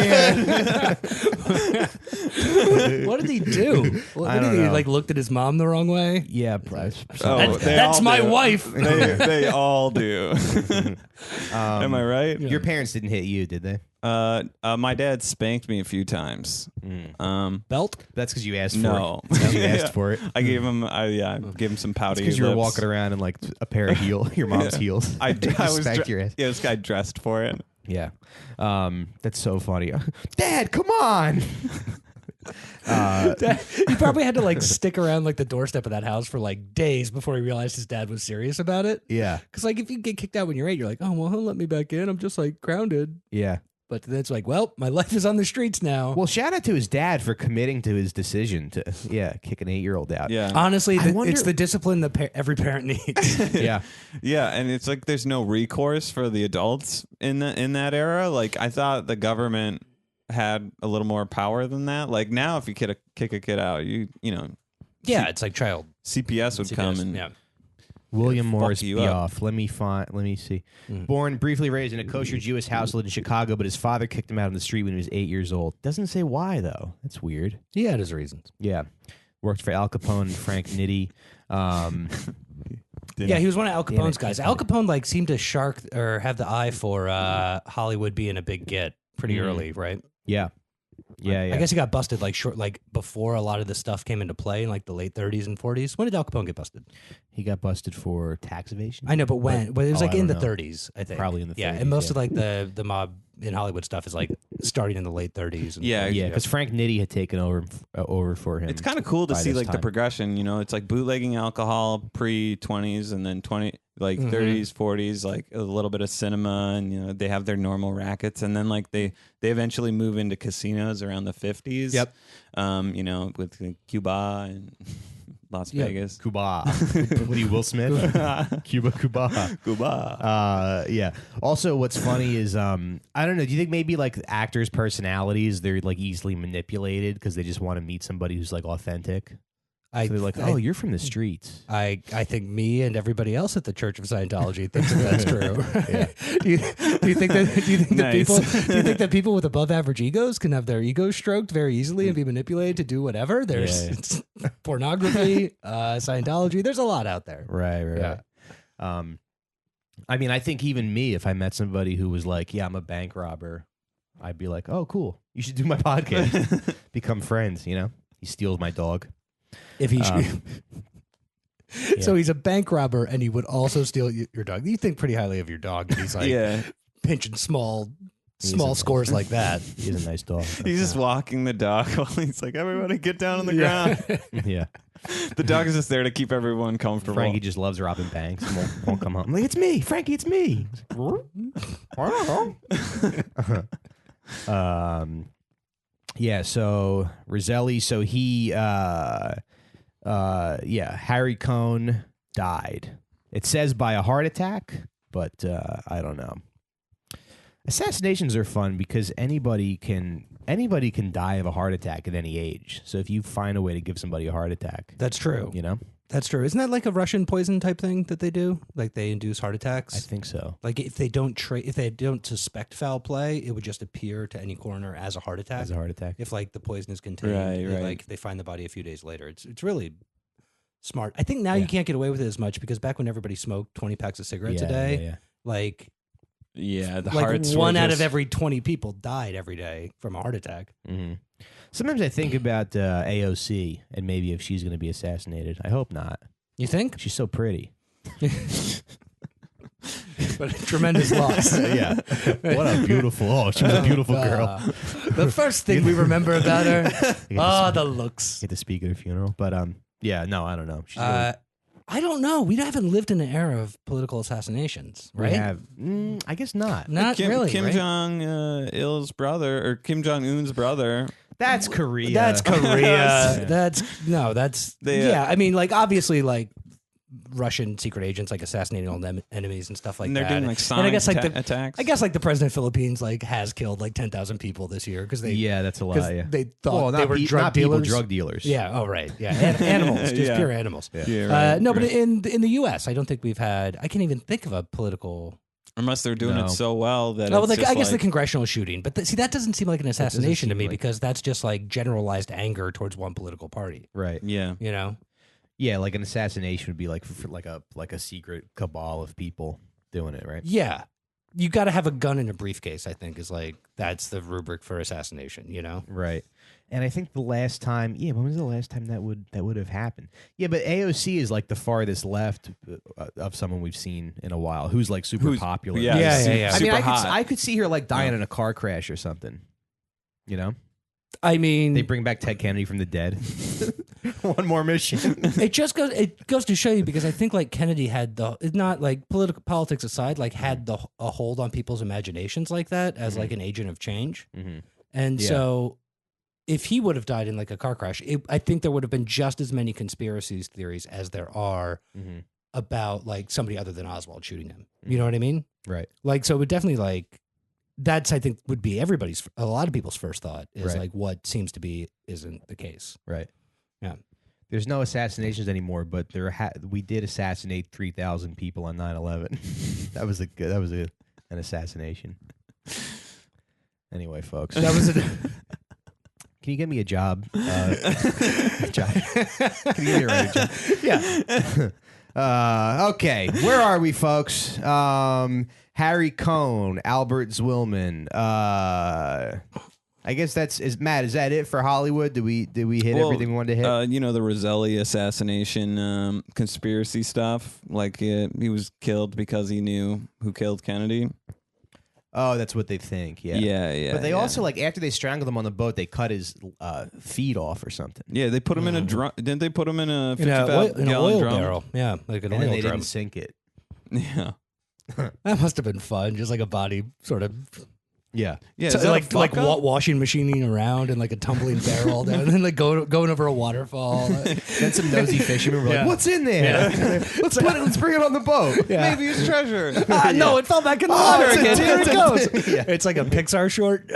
here. what did he do? What I did don't he know. like looked at his mom the wrong way? Yeah, Bryce. Oh, they That's all my do. wife. They all do. Am I right? Your parents didn't hit you, did they? My dad spanked me a few times. Belt? That's because you asked for No. it. That's 'cause you asked for it. I gave him. I gave him some powder. Because you were walking around in like a pair of your mom's heels. I was spanked your ass. Yeah, this guy dressed for it. Yeah. That's so funny. Dad, come on. He probably had to like stick around like the doorstep of that house for like days before he realized his dad was serious about it. Yeah. Because like if you get kicked out when you're 8, you're like, oh well, he'll let me back in. I'm just like grounded. Yeah. But then it's like, well, my life is on the streets now. Well, shout out to his dad for committing to his decision to kick an 8-year-old out. Yeah. Honestly, I wonder- it's the discipline that every parent needs. Yeah. Yeah, and it's like there's no recourse for the adults in that era. Like I thought the government had a little more power than that. Like now, if you kick a kid out, you know, Yeah, it's like child CPS would come CPS, and yeah. William fuck Morris you up. Bioff. Let me see. Born, briefly raised in a kosher Jewish household in Chicago, but his father kicked him out on the street when he was 8 years old. Doesn't say why, though. That's weird. He had his reasons. Yeah. Worked for Al Capone and Frank Nitti. Yeah, he was one of Al Damn it. Capone's guys. Al Capone like seemed to have the eye for Hollywood being a big get pretty early, right? Yeah. Yeah, yeah. I guess he got busted like before a lot of this stuff came into play in like the late 30s and 40s. When did Al Capone get busted? He got busted for tax evasion. I know, but when? But it was Oh, like I in the don't know. 30s, I think. Probably in the Yeah, 30s, and most yeah. of like the mob in Hollywood stuff is like starting in the late 30s. And Yeah, Yeah, because Frank Nitti had taken over for him. it's kind of cool to by see this like the time. progression. You know, it's like bootlegging alcohol pre-20s and then 30s, 40s, like a little bit of cinema, and you know they have their normal rackets, and then like they eventually move into casinos around the 50s. Yep. You know, with Cuba and Las Vegas. Cuba. What are you, Will Smith? Cuba. Cuba. Yeah. Also, what's funny is, I don't know. Do you think maybe like actors' personalities, they're like easily manipulated because they just want to meet somebody who's like authentic? So they're like, oh, you're from the streets. I think me and everybody else at the Church of Scientology thinks that that's true. do you think that people with above average egos can have their egos stroked very easily and be manipulated to do whatever? There's it's pornography, Scientology. There's a lot out there. Right. I mean, I think even me, if I met somebody who was like, yeah, I'm a bank robber, I'd be like, oh, cool. You should do my podcast. Become friends, you know? He steals my dog. If he So he's a bank robber and he would also steal your dog. You think pretty highly of your dog. He's like pinching small scores like that. He's a nice dog. He's just walking the dog while he's like, everybody get down on the ground. Yeah. The dog is just there to keep everyone comfortable. Frankie just loves robbing banks and won't come home. I'm like, it's me, Frankie, it's me. Yeah, so Roselli, so he Harry Cohn died. It says by a heart attack, but I don't know. Assassinations are fun because anybody can die of a heart attack at any age. So if you find a way to give somebody a heart attack, That's true. you know? That's true. Isn't that like a Russian poison type thing that they do? Like they induce heart attacks? I think so. Like if they don't suspect foul play, it would just appear to any coroner as a heart attack. As a heart attack. If like the poison is contained, Right. like they find the body a few days later. It's really smart. I think now you can't get away with it as much because back when everybody smoked 20 packs of cigarettes a day, Yeah. like Yeah, the like hearts one were out just- of every 20 people died every day from a heart attack. Mm-hmm. Sometimes I think about AOC and maybe if she's going to be assassinated. I hope not. You think? She's so pretty. But a tremendous loss. Yeah. What a beautiful. Oh, she was a beautiful girl. The first thing we remember about her, the looks. Get to speak at her funeral, but yeah, no, I don't know. She's really, I don't know. We haven't lived in an era of political assassinations, right? we have. I guess not. Not Kim, really. Kim right? Jong Il's brother, or Kim Jong Un's brother. That's Korea. That's Korea. That's They, yeah. I mean, like obviously, like Russian secret agents like assassinating all them enemies and stuff like And they're that. doing like and sonic I guess like attacks. I guess like the president of the Philippines like has killed like 10,000 people this year because they Yeah, that's a lot. 'cause Yeah. they thought Well, they not were pe- drug not people, dealers. drug dealers. Yeah. Oh right. Yeah. Animals. Just Yeah. pure animals. Yeah, right, No, but right. in the U.S., I don't think we've had. I can't even think of a political. Unless they're doing No. it so well that Oh, well, it's just I guess the like, congressional shooting, but see, that doesn't seem like an assassination to seem me like- because that's just like generalized anger towards one political party. Right. yeah. You know. Yeah, like an assassination would be like for like a secret cabal of people doing it, right? Yeah. You got to have a gun in a briefcase, I think, is like, that's the rubric for assassination, you know? Right. And I think the last time, when was the last time that would have happened? Yeah, but AOC is like the farthest left of someone we've seen in a while who's like super popular. Yeah, Yeah, super, yeah. I mean, super hot. I could see her like dying in a car crash or something. You know? I mean, They bring back Ted Kennedy from the dead. One more mission. it goes to show you, because I think like Kennedy had not like politics aside, like had a hold on people's imaginations like that as like an agent of change. And so if he would have died in like a car crash, I think there would have been just as many conspiracy theories as there are about like somebody other than Oswald shooting him. You know what I mean? Right. Like, so it would definitely like, that's, I think, would be a lot of people's first thought is Right. like what seems to be isn't the case. Right. Yeah. There's no assassinations anymore, but we did assassinate 3,000 people on 9/11. That was an assassination. Anyway, folks, That was can you get me a job? Job. Can you give me a writing job? yeah. Okay, where are we, folks? Harry Cohn, Albert Zwillman. I guess Matt. Is that it for Hollywood? Did we hit everything we wanted to hit? You know, the Roselli assassination conspiracy stuff. Like he was killed because he knew who killed Kennedy. Oh, that's what they think. Yeah, Yeah. But they also, like, after they strangled him on the boat, they cut his feet off or something. Yeah, they put him in a drum. Didn't they put him in a In an 55-gallon oil drum? barrel. Yeah, like an And then oil they drum. didn't sink it. Yeah. That must have been fun. Just like a body sort of Yeah. Yeah, so is that a like fuck up? washing machining around and like a tumbling barrel down, and then like going over a waterfall. Then some nosy fishermen were like, Yeah. "What's in there? Let's bring it on the boat." Yeah. Maybe it's treasure. No, it fell back in the Oh, water it's a again. Here dude. it goes. Yeah. It's like a Pixar short.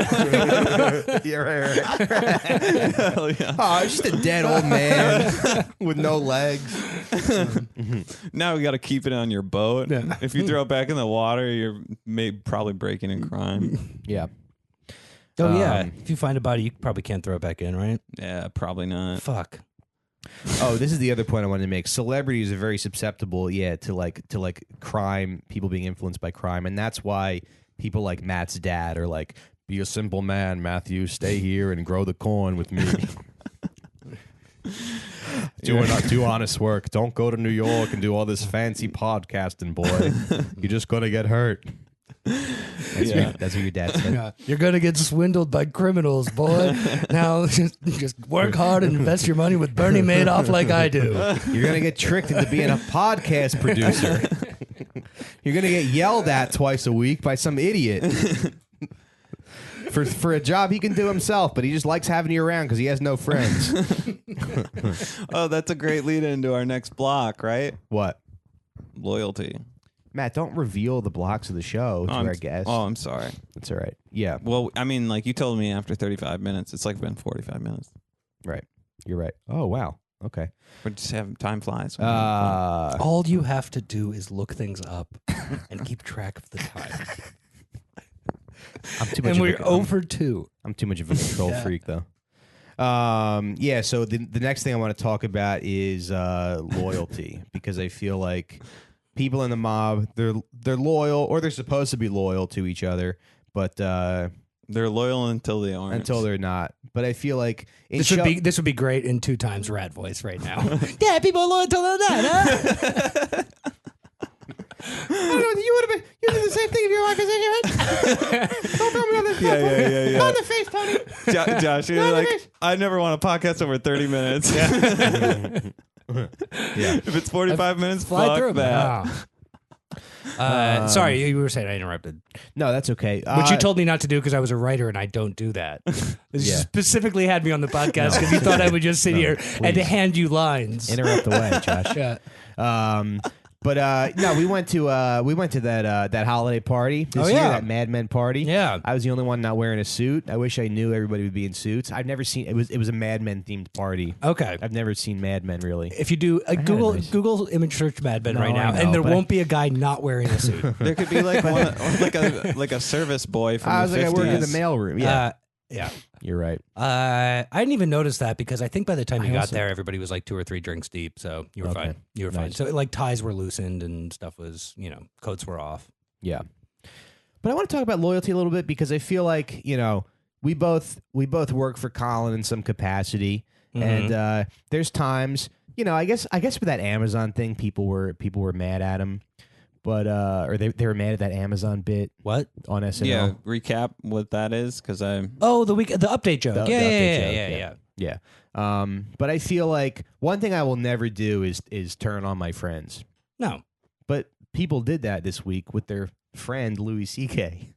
Yeah, right. Hell yeah. Oh, it's just a dead old man with no legs. Now we got to keep it on your boat. Yeah. If you throw it back in the water, you're probably breaking in crime. Yeah. Oh yeah, if you find a body, you probably can't throw it back in, right? Yeah, probably not. Fuck. Oh, this is the other point I wanted to make. Celebrities are very susceptible, to like crime, people being influenced by crime, and that's why people like Matt's dad are like, "Be a simple man, Matthew. Stay here and grow the corn with me." Do honest work. Don't go to New York and do all this fancy podcasting, boy. You're just gonna get hurt. That's what your dad said. Yeah. You're gonna get swindled by criminals, boy. Now just work hard and invest your money with Bernie Madoff like I do. You're gonna get tricked into being a podcast producer. You're gonna get yelled at twice a week by some idiot for a job he can do himself, but he just likes having you around because he has no friends. Oh, that's a great lead into our next block, right? What? Loyalty. Matt, don't reveal the blocks of the show to our guests. Oh, I'm sorry. That's all right. Yeah, Well, I mean, like you told me after 35 minutes. It's like been 45 minutes. right. You're right. Oh, wow. Okay. We're just having time flies. All you have to do is look things up and keep track of the time. I'm too much And of we're a, over 2. I'm too much of a control freak, though. Yeah, so the next thing I want to talk about is loyalty, because I feel like people in the mob, they're loyal, or they're supposed to be loyal to each other, but They're loyal until they aren't. until they're not. But I feel like This would be great in 2 times rat voice right now. Yeah, people are loyal until they're not, huh? I don't know, you did the same thing if you were on Accusation. Don't throw me on this Yeah. On the face, Tony. Josh, you're like, I never want a podcast over 30 minutes. Yeah. If it's 45 minutes, Fly fuck through that. that. Sorry, you were saying I interrupted. No, that's okay. Which you told me not to do because I was a writer and I don't do that. You Yeah. specifically had me on the podcast because you thought I would just sit here and please. hand you lines. interrupt away, Josh. Yeah. But no, we went to that holiday party this Oh, year, yeah. that Mad Men party. Yeah. I was the only one not wearing a suit. I wish I knew everybody would be in suits. I've never seen it was a Mad Men themed party. Okay. I've never seen Mad Men really. If you do nice- Google image search Mad Men No, right now, I know, and there but won't be a guy not wearing a suit. There could be like like a service boy from I the was like, 50s. I work in the mailroom. Yeah, Yeah. you're right. I didn't even notice that because I think by the time you got also- there, everybody was like 2 or 3 drinks deep. So you were Okay. fine. You were fine. Nice. So like ties were loosened and stuff was, coats were off. Yeah. But I want to talk about loyalty a little bit because I feel like, we both work for Colin in some capacity. And there's times, I guess with that Amazon thing, people were mad at him. but or they were mad at that Amazon bit What? on SNL. Yeah, recap what that is because I. Oh, the update joke. The update joke, yeah. Yeah. But I feel like one thing I will never do is turn on my friends. No. But people did that this week with their friend Louis C.K.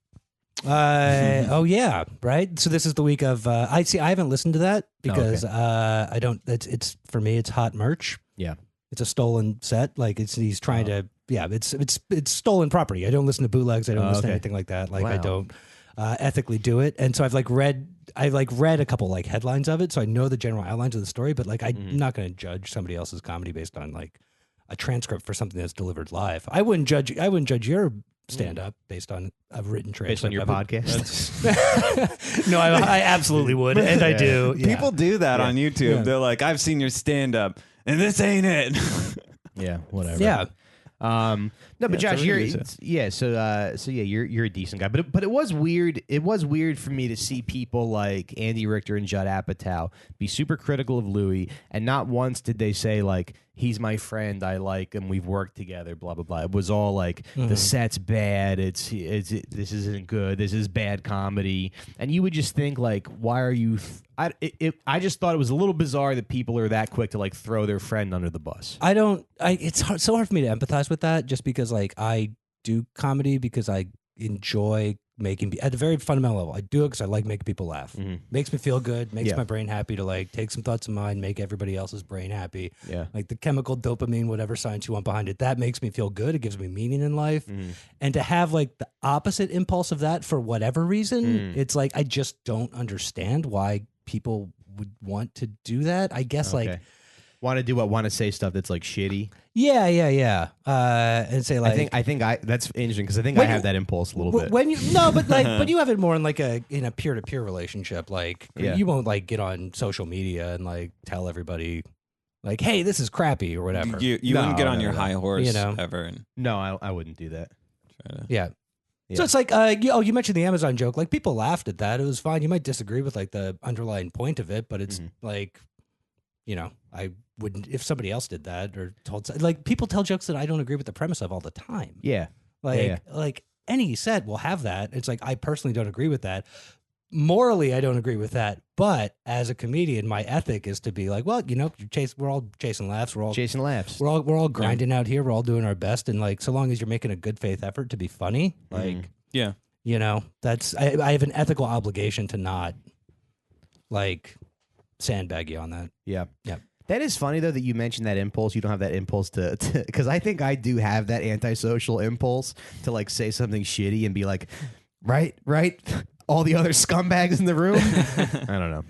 Oh yeah, right. So this is the week of. I haven't listened to that because I don't. It's for me. It's hot merch. Yeah. It's a stolen set. Like he's trying to. Yeah. It's stolen property. I don't listen to bootlegs. I don't listen to anything like that. Like I don't ethically do it. And so I've read a couple like headlines of it, so I know the general outlines of the story. But like I'm not going to judge somebody else's comedy based on like a transcript for something that's delivered live. I wouldn't judge your stand up based on a written transcript. Based on your podcast. No, I absolutely would, and I do. Yeah. People do that on YouTube. Yeah. They're like, I've seen your stand up, and this ain't it. Yeah, whatever. Yeah. No, but Josh, totally you're use you're a decent guy. But it was weird. It was weird for me to see people like Andy Richter and Judd Apatow be super critical of Louis, and not once did they say like he's my friend, I like him, we've worked together, blah blah blah. It was all like the set's bad. This isn't good. This is bad comedy, and you would just think like, why are you? I just thought it was a little bizarre that people are that quick to like throw their friend under the bus. It's so hard for me to empathize with that, just because like I do comedy because I enjoy making at a very fundamental level. I do it because I like making people laugh. Makes me feel good. Makes my brain happy to like take some thoughts of mine, make everybody else's brain happy. Yeah, like the chemical dopamine, whatever science you want behind it, that makes me feel good. It gives me meaning in life. And to have like the opposite impulse of that for whatever reason, it's like I just don't understand why people would want to do that. I guess like want to do what? Want to say stuff that's like shitty. Yeah. And say like I think that's interesting because I think I have that impulse a little bit. When you but you have it more in like in a peer to peer relationship. Like you won't like get on social media and like tell everybody like, hey, this is crappy or whatever. You wouldn't get on your high horse ever. And no, I wouldn't do that. Yeah. So it's like, you mentioned the Amazon joke. Like people laughed at that. It was fine. You might disagree with like the underlying point of it, but it's like, I wouldn't if somebody else did that or told like people tell jokes that I don't agree with the premise of all the time. Yeah. Like any set will have that. It's like I personally don't agree with that. Morally, I don't agree with that. But as a comedian, my ethic is to be like, well, we're all chasing laughs. We're all grinding out here. We're all doing our best. And like, so long as you're making a good faith effort to be funny, like, that's I have an ethical obligation to not like sandbag you on that. Yeah. Yeah. That is funny though that you mentioned that impulse. You don't have that impulse to because I think I do have that antisocial impulse to like say something shitty and be like, right. All the other scumbags in the room. I don't know.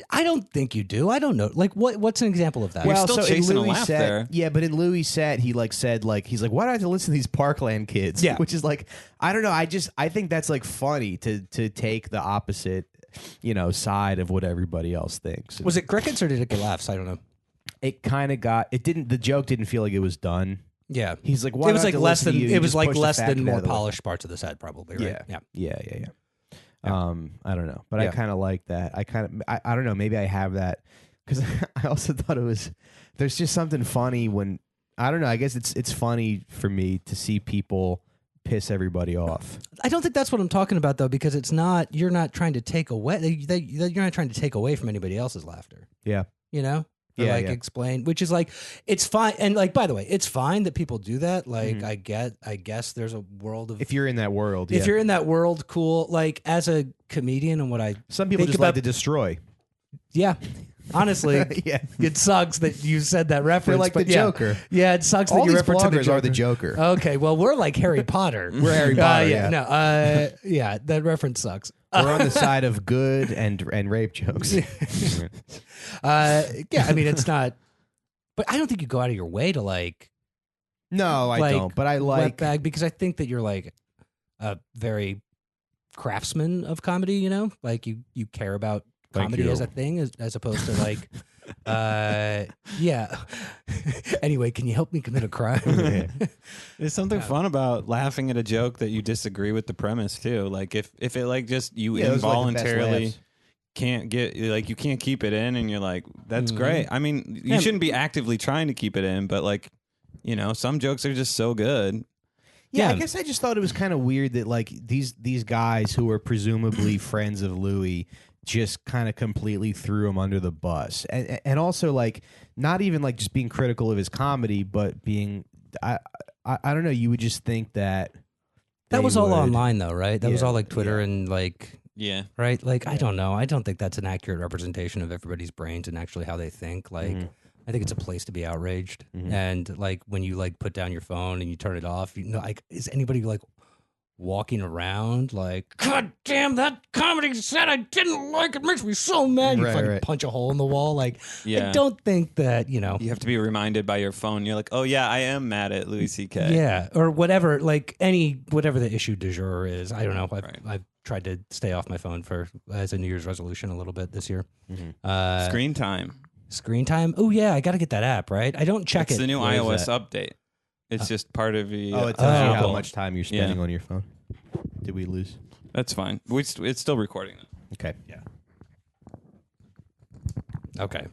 I don't think you do. I don't know. Like, what's an example of that? Well, still chasing a Louis' laugh set, there. Yeah, but in Louis' set, he like said like he's like, why do I have to listen to these Parkland kids? Yeah, which is like I don't know. I think that's like funny to take the opposite, side of what everybody else thinks. Was it crickets or did it get laughs? I don't know. It kind of got. It didn't. The joke didn't feel like it was done. Yeah, he's like, why it was like less than. It was like less than more polished polished parts of the set, probably. Right? Yeah. I don't know, but I kind of like that. I don't know. Maybe I have that because I also thought there's just something funny when I don't know. I guess it's funny for me to see people piss everybody off. I don't think that's what I'm talking about though, because it's not. You're not trying to take away. You're not trying to take away from anybody else's laughter. Yeah. Explain, which is like it's fine, and like by the way, it's fine that people do that. Like I guess there's a world of if you're in that world, if you're in that world, cool. Like as a comedian, and what I some people just like to destroy. Yeah, honestly, it sucks that you said that reference. You're like the Joker. Yeah, it sucks All that you these reference bloggers the are the Joker. Okay, well we're like Harry Potter. We're Harry Potter. That reference sucks. We're on the side of good and rape jokes. I mean it's not, but I don't think you go out of your way to like. No, I don't. But I like bag because I think that you're like a very craftsman of comedy. Like you care about comedy as a thing as opposed to like. Anyway, can you help me commit a crime? There's something fun about laughing at a joke that you disagree with the premise too. Like if it like just you involuntarily can't get like you can't keep it in and you're like that's great. I mean you shouldn't be actively trying to keep it in, but like some jokes are just so good. Yeah, I guess I just thought it was kind of weird that like these guys who were presumably friends of Louis just kind of completely threw him under the bus, and also like not even like just being critical of his comedy, but being I don't know. You would just think that was all online though, right? That was all like Twitter and like right. Like I don't know. I don't think that's an accurate representation of everybody's brains and actually how they think. Like I think it's a place to be outraged, and like when you like put down your phone and you turn it off, you know, like is anybody like walking around like, God damn, that comedy set I didn't like, it makes me so mad. You fucking punch a hole in the wall. Like, I don't think that, you know. You have to be reminded by your phone. You're like, oh, yeah, I am mad at Louis C.K. Yeah, or whatever, like whatever the issue du jour is. I don't know. I've tried to stay off my phone as a New Year's resolution a little bit this year. Screen time. Screen time? Oh, yeah, I got to get that app, right? I don't check it. It's the new iOS update. It's just part of the. Oh, it tells you how much time you're spending on your phone. Did we lose? That's fine. It's still recording. Okay. Yeah. Okay.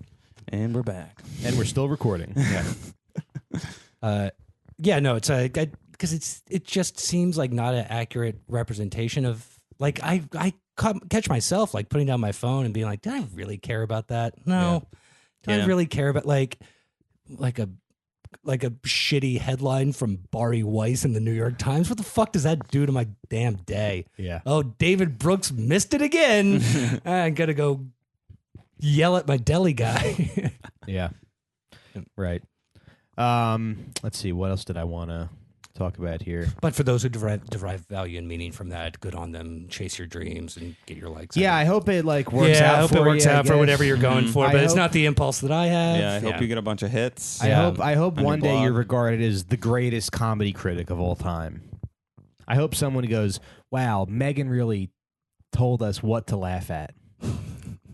And we're back. And we're still recording. Yeah. Yeah. No, it's because it just seems like not an accurate representation of like I catch myself like putting down my phone and being like, did I really care about that? No. Do I really care about like a shitty headline from Barry Weiss in the New York Times? What the fuck does that do to my damn day? Yeah. Oh, David Brooks missed it again. I gotta go yell at my deli guy. Yeah. Right. Let's see. What else did I want to talk about here? But for those who derive value and meaning from that, good on them. Chase your dreams and get your likes. Yeah, I hope it like works out. I hope for it works you, out for whatever you're going for. But it's hope- not the impulse that I have. Yeah, I hope you get a bunch of hits. I hope On one your day you're blog. regarded as the greatest comedy critic of all time. I hope someone goes, "Wow, Megan really told us what to laugh at."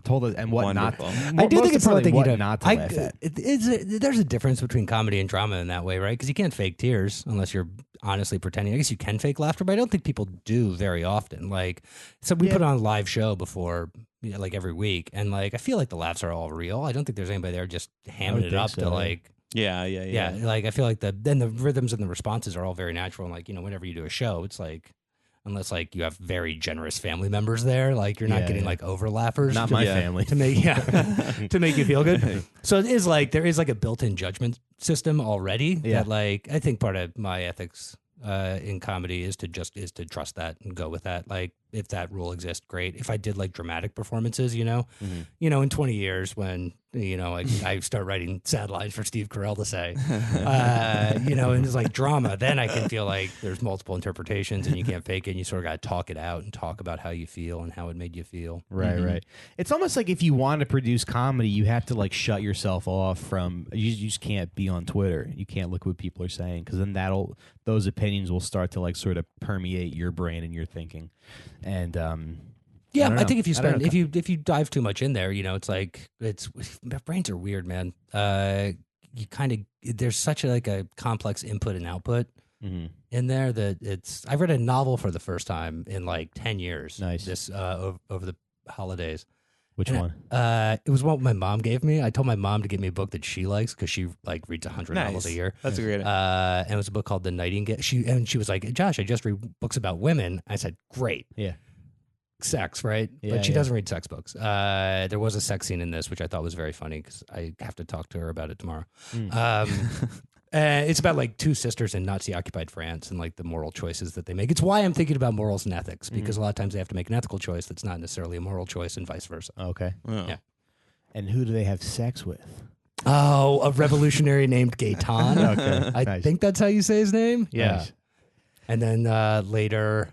Told us and what Wonderful. I do think it's one thing what you not to laugh at. There's a difference between comedy and drama in that way, right? Because you can't fake tears unless you're honestly pretending. I guess you can fake laughter, but I don't think people do very often. Like, so we put on a live show before, you know, like every week, and like I feel like the laughs are all real. I don't think there's anybody there just hamming it up to like. Yeah. Like I feel like the rhythms and the responses are all very natural. And like, you know, whenever you do a show, it's like, unless like you have very generous family members there, like you're not getting like over laughers. Not my family. To make to make you feel good. So it is like there is like a built-in judgment system already that like I think part of my ethics in comedy is to trust that and go with that. Like if that rule exists, great. If I did like dramatic performances, you know, in 20 years when you know I start writing sad lines for Steve Carell to say, you know, and it's like drama, then I can feel like there's multiple interpretations and you can't fake it. And you sort of got to talk it out and talk about how you feel and how it made you feel. Right. It's almost like if you want to produce comedy, you have to like shut yourself off from. You just can't be on Twitter. You can't look what people are saying because then those opinions will start to like sort of permeate your brain and your thinking. And I think if you spend if you dive too much in there, you know, it's like brains are weird, man. You kind of there's such a complex input and output in there that I read a novel for the first time in like 10 years. Nice. This over the holidays. Which one? It was what my mom gave me. I told my mom to get me a book that she likes because she like reads 100 novels a year. That's a great. And it was a book called The Nightingale. She was like, Josh, I just read books about women. I said, great. Yeah. Sex, right? Yeah, But she doesn't read sex books. There was a sex scene in this, which I thought was very funny because I have to talk to her about it tomorrow. It's about like two sisters in Nazi-occupied France and like the moral choices that they make. It's why I'm thinking about morals and ethics because a lot of times they have to make an ethical choice that's not necessarily a moral choice and vice versa. Okay. Oh. Yeah. And who do they have sex with? Oh, a revolutionary named Gaetan. Okay. I think that's how you say his name. Yeah. Nice. And then later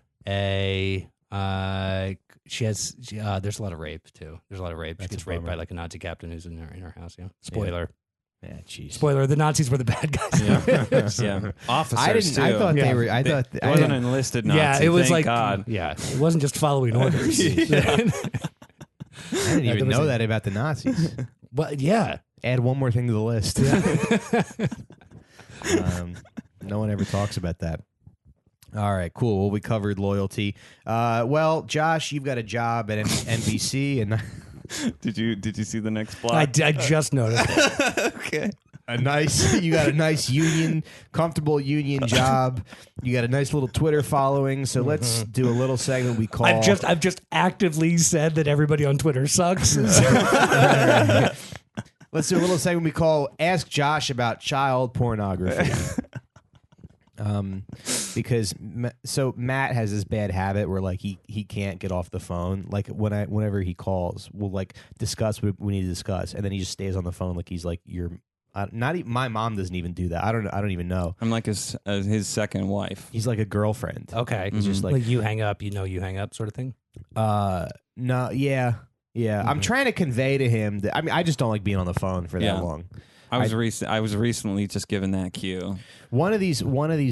she has there's a lot of rape too. There's a lot of rape. That's she gets a raped by bummer. like a Nazi captain who's in her house. Yeah. Spoiler. Yeah, jeez. Spoiler. The Nazis were the bad guys. Yeah, officers I didn't. too. I thought they Yeah. were. I thought. It wasn't an enlisted Nazi. Yeah, it was thank like God. Yeah, it wasn't just following orders. I didn't even know that about the Nazis. But yeah, Add one more thing to the list. No one ever talks about that. All right, cool. Well, we covered loyalty. Well, Josh, you've got a job at NBC, and Did you see the next plot? I just noticed. It. Okay. you got a nice union, comfortable union job. You got a nice little Twitter following. So let's do a little segment we call. I've just actively said that everybody on Twitter sucks. Let's do a little segment we call Ask Josh About Child Pornography. Because Matt has this bad habit where like he can't get off the phone. Like whenever he calls, we'll like discuss what we need to discuss, and then he just stays on the phone like he's like not even, my mom doesn't even do that. I don't even know. I'm like his second wife. He's like a girlfriend. Okay, he's just like you hang up, you hang up, sort of thing. No, yeah. I'm trying to convey to him that I just don't like being on the phone for that long. I was recently just given that cue. One of these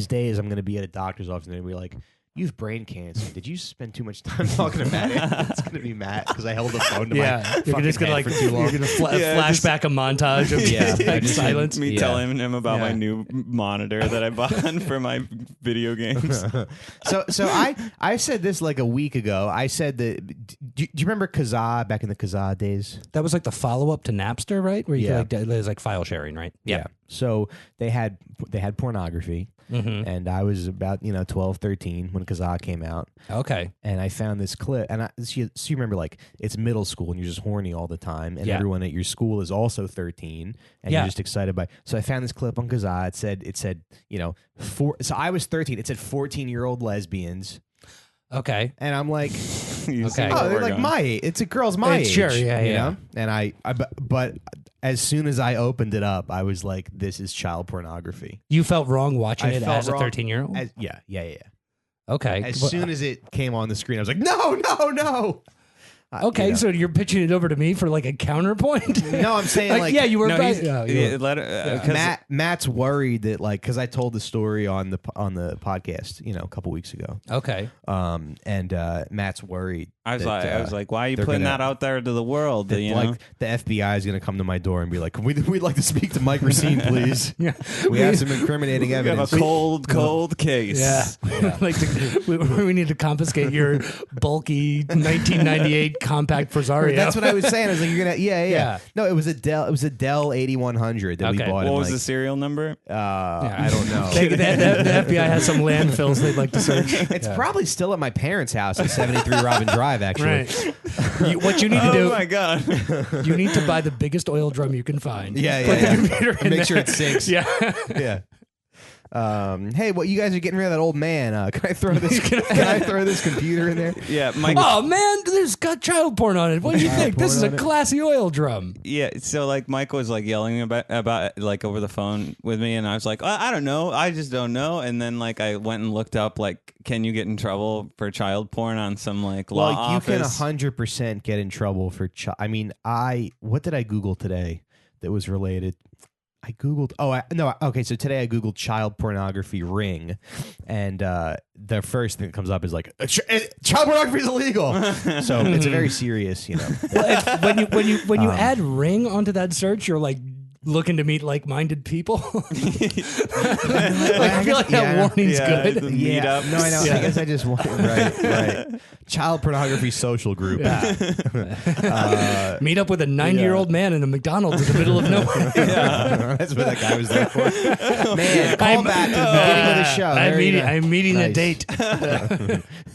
days, I'm going to be at a doctor's office and they're going to be like, "You have brain cancer. Did you spend too much time talking to Matt?" It's going to be Matt because I held the phone to my you're just gonna head for too long. You're gonna flash back a montage of silence. Me telling him about my new monitor that I bought for my video games. So I said this like a week ago. I said that. Do you remember Kazaa back in the Kazaa days? That was like the follow up to Napster, right? Where you could like there's like file sharing, right? Yeah. So they had pornography. And I was about 12, 13 when Kazaa came out. Okay. And I found this clip, and so you remember, like, it's middle school and you're just horny all the time, and everyone at your school is also 13, and you're just excited by. So I found this clip on Kazaa. It said so I was 13. It said 14-year-old lesbians. Okay. And I'm like, okay. Oh, they're like my age. It's a girl's my age. Sure, yeah, you know? And but as soon as I opened it up, I was like, this is child pornography. You felt wrong watching it as a 13-year-old? Yeah. Okay. As soon as it came on the screen, I was like, no. Okay, so you're pitching it over to me for like a counterpoint? No, I'm saying like yeah, you were right. Matt's worried that like because I told the story on the podcast a couple weeks ago. Okay. And Matt's worried. I was like, why are you putting that out there to the world? That, like the FBI is going to come to my door and be like, we'd like to speak to Mike Recine, please. We have some incriminating evidence. We have a cold case. Yeah. Like we need to confiscate your bulky 1998 compact Rosario. That's what I was saying. I was like, you're gonna, yeah. No, it was a Dell 8100 that we bought. What was the serial number? I don't know. The FBI has some landfills they'd like to search. It's probably still at my parents' house at 73 Robin Drive. Actually, right. What you need to do? Oh my god! You need to buy the biggest oil drum you can find. Yeah. Make sure it sinks. Yeah. Hey, you guys are getting rid of that old man. Can I throw this computer in there? Yeah, Mike. Oh man, there's got child porn on it. What do you think? This is a classy oil drum. Yeah, so like Mike was like yelling about like over the phone with me, and I was like, I don't know, I just don't know. And then like I went and looked up like, can you get in trouble for child porn on some like law office? You can 100% get in trouble for what did I Google today that was related? I Googled, so today I Googled child pornography ring, and the first thing that comes up is like, child pornography is illegal. So it's a very serious, Well, when you add ring onto that search, you're like looking to meet like-minded people. I feel like that warning's good. Meetup. No, I know. I guess I just want right. Child pornography social group. Meet up with a 90-year-old man in a McDonald's in the middle of nowhere. That's what that guy was there for. Man, call back to the beginning of the show. I'm meeting a date.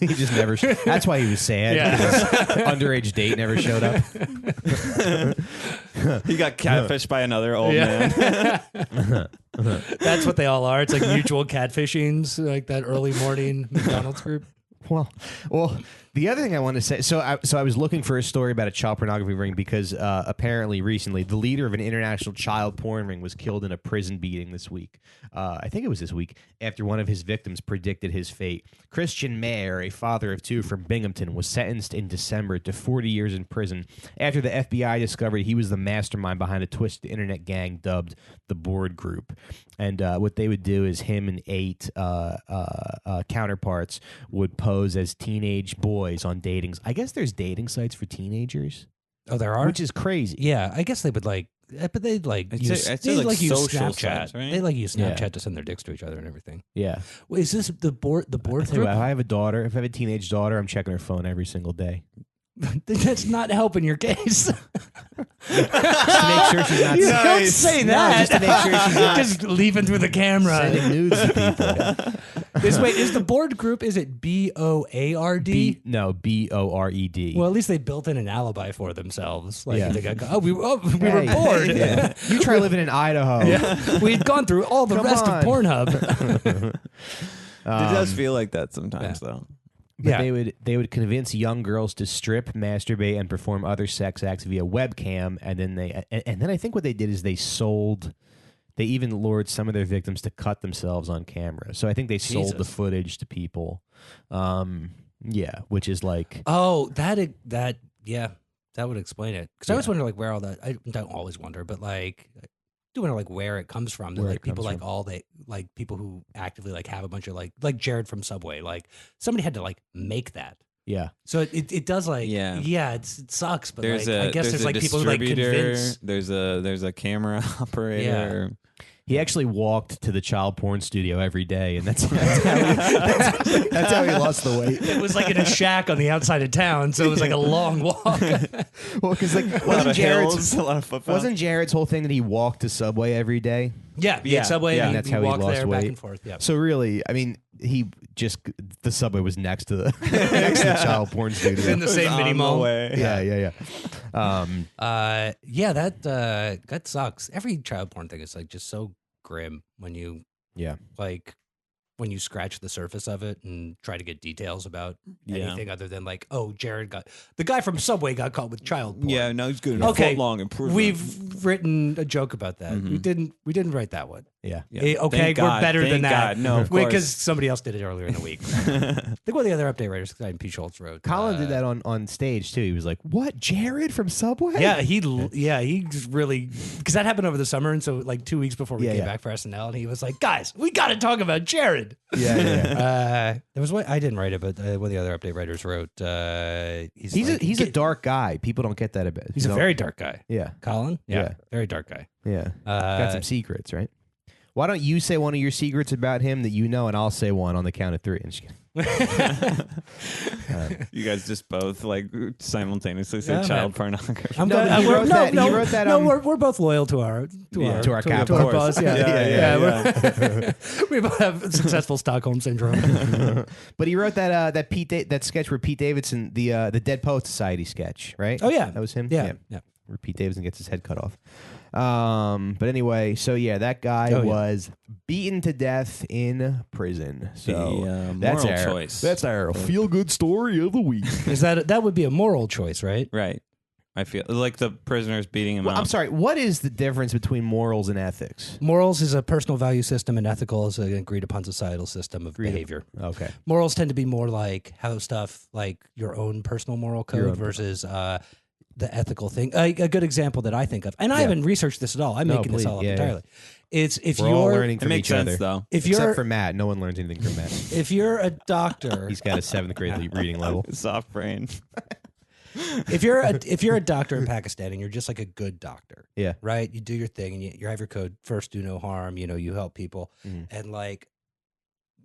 He just never. That's why he was sad. Yeah. Underage date never showed up. He got catfished by another old man. That's what they all are. It's like mutual catfishings, like that early morning McDonald's group. Well, the other thing I want to say, so I was looking for a story about a child pornography ring because apparently recently the leader of an international child porn ring was killed in a prison beating this week. I think it was this week after one of his victims predicted his fate. Christian Mayer, a father of two from Binghamton, was sentenced in December to 40 years in prison after the FBI discovered he was the mastermind behind a twisted internet gang dubbed the Board Group. And what they would do is him and 8 counterparts would pose as teenage boys on datings. I guess there's dating sites for teenagers. Oh, there are? Which is crazy. Yeah, I guess they would like, but they'd like use social Snapchat. sites, right? They like use Snapchat to send their dicks to each other and everything. Yeah. Wait, is this the board If group? I have a daughter, if I have a teenage daughter, I'm checking her phone every single day. That's not helping your case. To make sure she's not Don't say that. just to make sure she's not Just leaving through the camera. sending nudes to people. Is the board group? Is it BOARD? No, BORED. Well, at least they built in an alibi for themselves. Like Yeah. they got, we were Hey, bored. yeah. You try living in Idaho. Yeah. We had gone through all the Come rest on. of Pornhub. It does feel like that sometimes, though. But Yeah. they would convince young girls to strip, masturbate, and perform other sex acts via webcam, and then I think what they did is they even lured some of their victims to cut themselves on camera. So I think they sold the Jesus. footage to people. Yeah, which is like Oh, that would explain it. Because I always wonder like where all that. I don't always wonder, but like I do wonder like where it comes from. That Where like it people comes like people who actively like have a bunch of like Jared from Subway. Like somebody had to like make that. yeah. So it does like Yeah. it sucks, but There's like, I guess there's like people who like distributor, convince. There's a camera operator. He actually walked to the child porn studio every day, and that's how he lost the weight. It was like in a shack on the outside of town, so it was like a long walk. Well, because like A lot of hills, Jared's a lot of footpaths. wasn't Jared's whole thing that he walked to Subway every day? Yeah, Yeah, Subway. yeah. And That's he how he walked lost there back weight. and forth. Yeah. So really, I mean, the Subway was next to the next to the child porn studio. in the same mini mall. Yeah. That sucks. Every child porn thing is like just so grim when you Yeah. like when you scratch the surface of it and try to get details about anything other than like, oh, the guy from Subway got caught with child porn. Yeah, no, he's good. Okay, Long improvement. we've written a joke about that. We didn't write that one. Yeah. Okay, Thank we're God, better than thank that. God. No, of course. because somebody else did it earlier in the week. I think one of the other update writers, guy P. Schultz, wrote. Colin did that on stage too. He was like, "What, Jared from Subway?" Yeah, he really because that happened over the summer, and so like 2 weeks before we came back for SNL, and he was like, "Guys, we got to talk about Jared." Yeah. There was one I didn't write it, but one of the other update writers wrote. He's a dark guy. People don't get that a bit. He's a very dark guy. Yeah. Colin, Yeah. very dark guy. Yeah. Got some secrets, right? Why don't you say one of your secrets about him that you know, and I'll say one on the count of three. I'm just kidding. You guys just both like simultaneously say Yeah, child man. pornography. I'm No, glad- but he wrote that- he wrote that, we're both loyal to our capital. boss. Yeah, Yeah, we're- we both have successful Stockholm syndrome. But he wrote that sketch where Pete Davidson, the Dead Poets Society sketch, right? Oh yeah, That was him? Yeah. Where Pete Davidson gets his head cut off. But anyway, so yeah, that guy Oh, yeah. was beaten to death in prison. So The, that's moral our choice. That's our feel-good story of the week. Is that would be a moral choice, right? Right. I feel like the prisoners beating him Well, up. I'm sorry. What is the difference between morals and ethics? Morals is a personal value system, and ethical is an agreed upon societal system of behavior. Okay. Morals tend to be more like how stuff like your own personal moral Your code own versus the ethical thing. A good example that I think of, and I haven't researched this at all. I'm No, making this please. all up Yeah, entirely. It's if We're all you're learning it from makes each sense other. though. if Except you're for Matt. No one learns anything from Matt. if you're a doctor, He's got a 7th grade reading level. Soft brain. if you're a doctor in Pakistan and you're just like a good doctor, Yeah. right? You do your thing and you have your code. First, do no harm. You help people, and like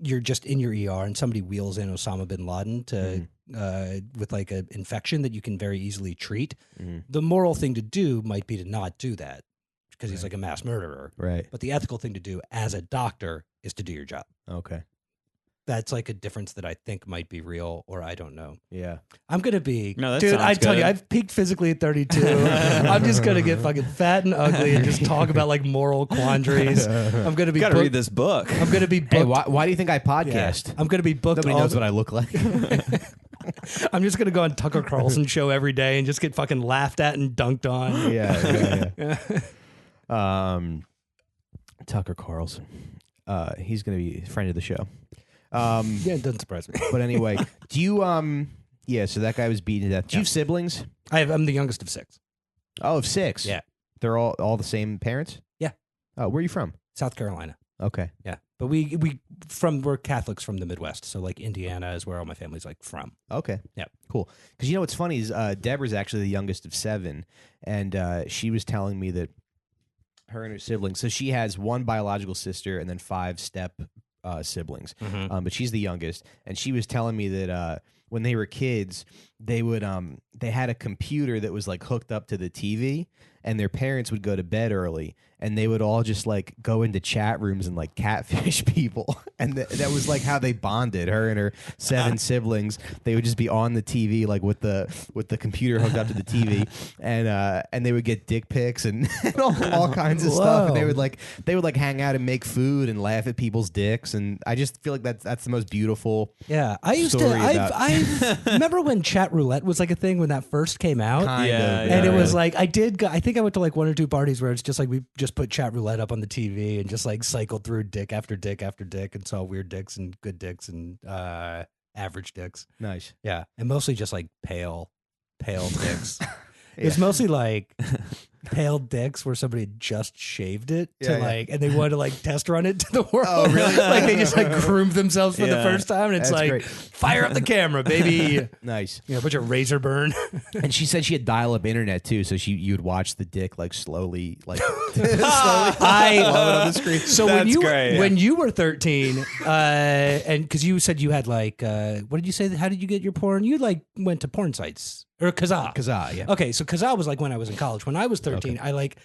you're just in your ER and somebody wheels in Osama bin Laden to with like an infection that you can very easily treat. The moral thing to do might be to not do that because he's like a mass murderer. Right. But the ethical thing to do as a doctor is to do your job. Okay. That's like a difference that I think might be real, or I don't know. Yeah. I'm gonna be, No, that dude. sounds I tell you, good. I've peaked physically at 32. I'm just gonna get fucking fat and ugly and just talk about like moral quandaries. I'm gonna be. You got to read this book. I'm gonna be. Hey, Booked. why do you think I Yeah. podcast? I'm gonna be booked. Nobody knows what I look like. I'm just gonna go on Tucker Carlson show every day and just get fucking laughed at and dunked on. Yeah. Tucker Carlson. He's going to be a friend of the show. Yeah, it doesn't surprise me. But anyway, do you yeah, so that guy was beaten to death. Do you have siblings? I'm the youngest of 6. Oh, of 6. Yeah. They're all the same parents? Yeah. Oh, where are you from? South Carolina. Okay. Yeah, but we're Catholics from the Midwest, so like Indiana is where all my family's like from. Okay. Yeah. Cool. Because you know what's funny is Deborah's actually the youngest of 7, and she was telling me that her and her siblings. So she has 1 biological sister and then 5 step siblings, but she's the youngest. And she was telling me that when they were kids, they would they had a computer that was like hooked up to the TV, and their parents would go to bed early, and they would all just like go into chat rooms and like catfish people, and that was like how they bonded. Her and her 7 siblings, they would just be on the TV like with the computer hooked up to the TV, and they would get dick pics and all kinds of stuff, and they would hang out and make food and laugh at people's dicks, and I just feel like that's the most beautiful. Yeah, I used to. I remember when chat roulette was like a thing when that first came out. Kind of, and it was like I think I went to like 1 or 2 parties where it's just like we just put chat roulette up on the TV and just like cycled through dick after dick after dick and saw weird dicks and good dicks and average dicks. Nice. Yeah, and mostly just like pale dicks. It's mostly like pale dicks where somebody had just shaved it and they wanted to like test run it to the world. Oh, really? Like they just like groomed themselves for the first time, and it's That's like great. fire up the camera, baby. Nice. A bunch of razor burn. And she said she had dial-up internet too, so you'd watch the dick like slowly, like on the screen. So That's great. when you were 13, and because you said you had like, what did you say? How did you get your porn? You like went to porn sites or Kazaa. Kazaa, yeah. Okay, so Kazaa was like when I was in college. When I was 13, I like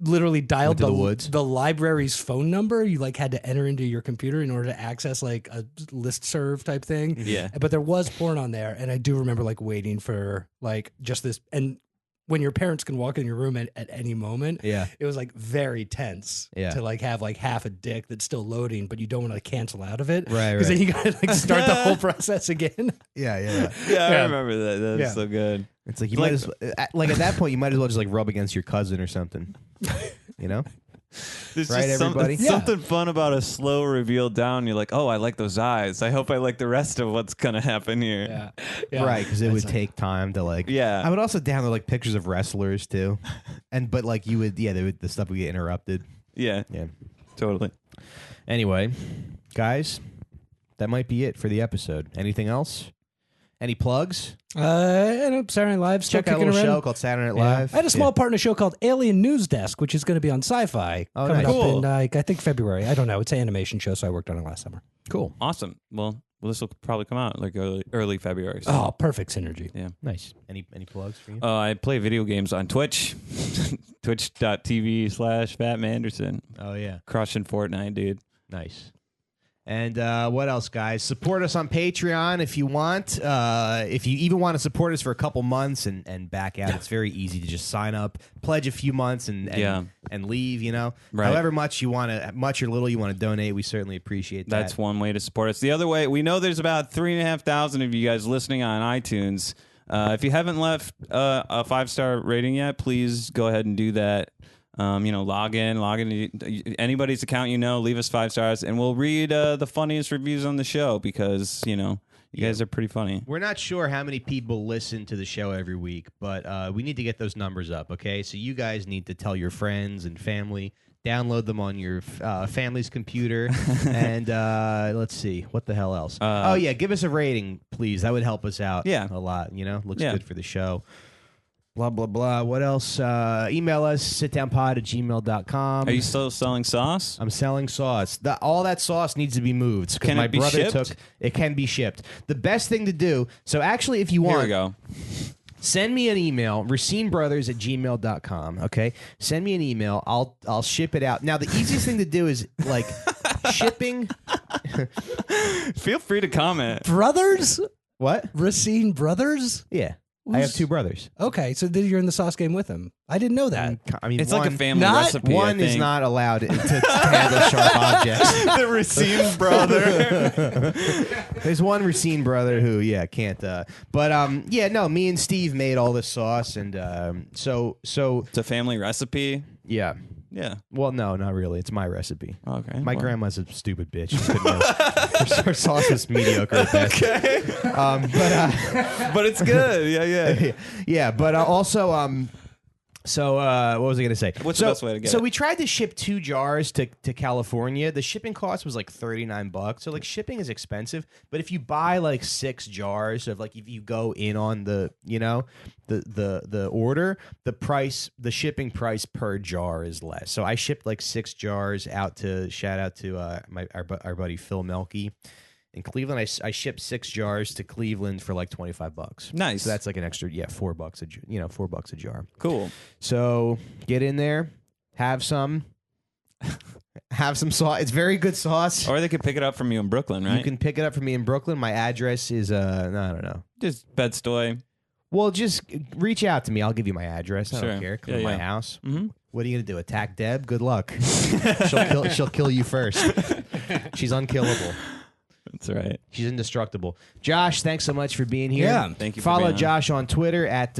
literally dialed Went to the woods? the library's phone number. You like had to enter into your computer in order to access like a listserv type thing. Yeah. But there was porn on there, and I do remember like waiting for like just this. And when your parents can walk in your room at any moment, it was like very tense to like have like half a dick that's still loading, but you don't want to cancel out of it, Right, Because then you gotta like start the whole process again. Yeah, I remember that. That's so good. It's like you might as like at that point you might as well just like rub against your cousin or something, you know? There's Right, just everybody? something fun about a slow reveal down. You're like, oh, I like those eyes. I hope I like the rest of what's gonna happen here. Right, because it would take time to like. Yeah. I would also download like pictures of wrestlers too, but like you would, the stuff would get interrupted. Yeah, totally. Anyway, guys, that might be it for the episode. Anything else? Any plugs? Saturday Night Live. Check out a little show called Saturday Night Live. I had a small part in a show called Alien News Desk, which is going to be on Sci-Fi coming up in I think February. I don't know. It's an animation show, so I worked on it last summer. Cool. Awesome. Well, this will probably come out like early February. So. Oh, perfect synergy. Yeah. Nice. Any plugs for you? I play video games on Twitch. Twitch.tv/FatManderson. Oh yeah. Crushing Fortnite, dude. Nice. And what else, guys? Support us on Patreon if you want. If you even want to support us for a couple months and back out, it's very easy to just sign up, pledge a few months, and leave. You know, however much you want to, much or little you want to donate, we certainly appreciate that. That's one way to support us. The other way, we know there's about 3,500 of you guys listening on iTunes. If you haven't left a 5-star rating yet, please go ahead and do that. Log in to anybody's account, leave us 5 stars, and we'll read the funniest reviews on the show because, you guys are pretty funny. We're not sure how many people listen to the show every week, but we need to get those numbers up, okay? So you guys need to tell your friends and family, download them on your family's computer, and let's see, what the hell else? Give us a rating, please. That would help us out a lot, Looks good for the show. Blah, blah, blah. What else? Email us, sitdownpod@gmail.com. Are you still selling sauce? I'm selling sauce. All that sauce needs to be moved because my brother took it. Can be shipped. The best thing to do, so actually if you want, here we go. Send me an email, racinebrothers@gmail.com, okay? Send me an email. I'll ship it out. Now, the easiest thing to do is, like, shipping. Feel free to comment. Brothers? What? Racine Brothers? Yeah. I have 2 brothers. Okay, so then you're in the sauce game with him. I didn't know that. I mean, it's like a family recipe. One is not allowed to handle sharp objects. The Recine brother. There's one Recine brother who, can't. Me and Steve made all this sauce, and so it's a family recipe. Yeah. Yeah. Well, no, not really. It's my recipe. Okay. My grandma's a stupid bitch. Her sauce is mediocre at best. Okay. But it's good. Yeah. Yeah, but also, so what was I going to say? What's the best way to get So it? we tried to ship 2 jars to California. The shipping cost was like $39. So like shipping is expensive, but if you buy like 6 jars of like if you go in on the the order, the shipping price per jar is less. So I shipped like 6 jars out to shout out to our buddy Phil Melky In Cleveland, I shipped 6 jars to Cleveland for like $25. Nice. So that's like an extra, $4 $4 a jar. Cool. So get in there, have some sauce. It's very good sauce. Or they could pick it up from you in Brooklyn, right? You can pick it up from me in Brooklyn. My address is I don't know. Just Bed-Stuy. Well, just reach out to me. I'll give you my address. I Sure. don't care. Come Yeah, to my yeah. house. Mm-hmm. What are you gonna do? Attack Deb? Good luck. She'll kill you first. She's unkillable. That's right. She's indestructible. Josh, thanks so much for being here. Yeah. Thank you for Follow being on. Josh on Twitter at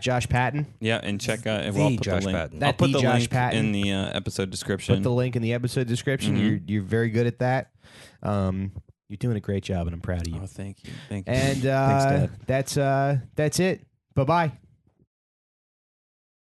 Josh Patten. Yeah, and check out. The I'll put Josh the link. Patten. I'll That put the the Josh link Patten. in the episode description. Put the link in the episode description. Mhm. You're very good at that. You're doing a great job, and I'm proud of you. Oh, thank you. Thank you. And Thanks, Dad. that's it. Bye bye.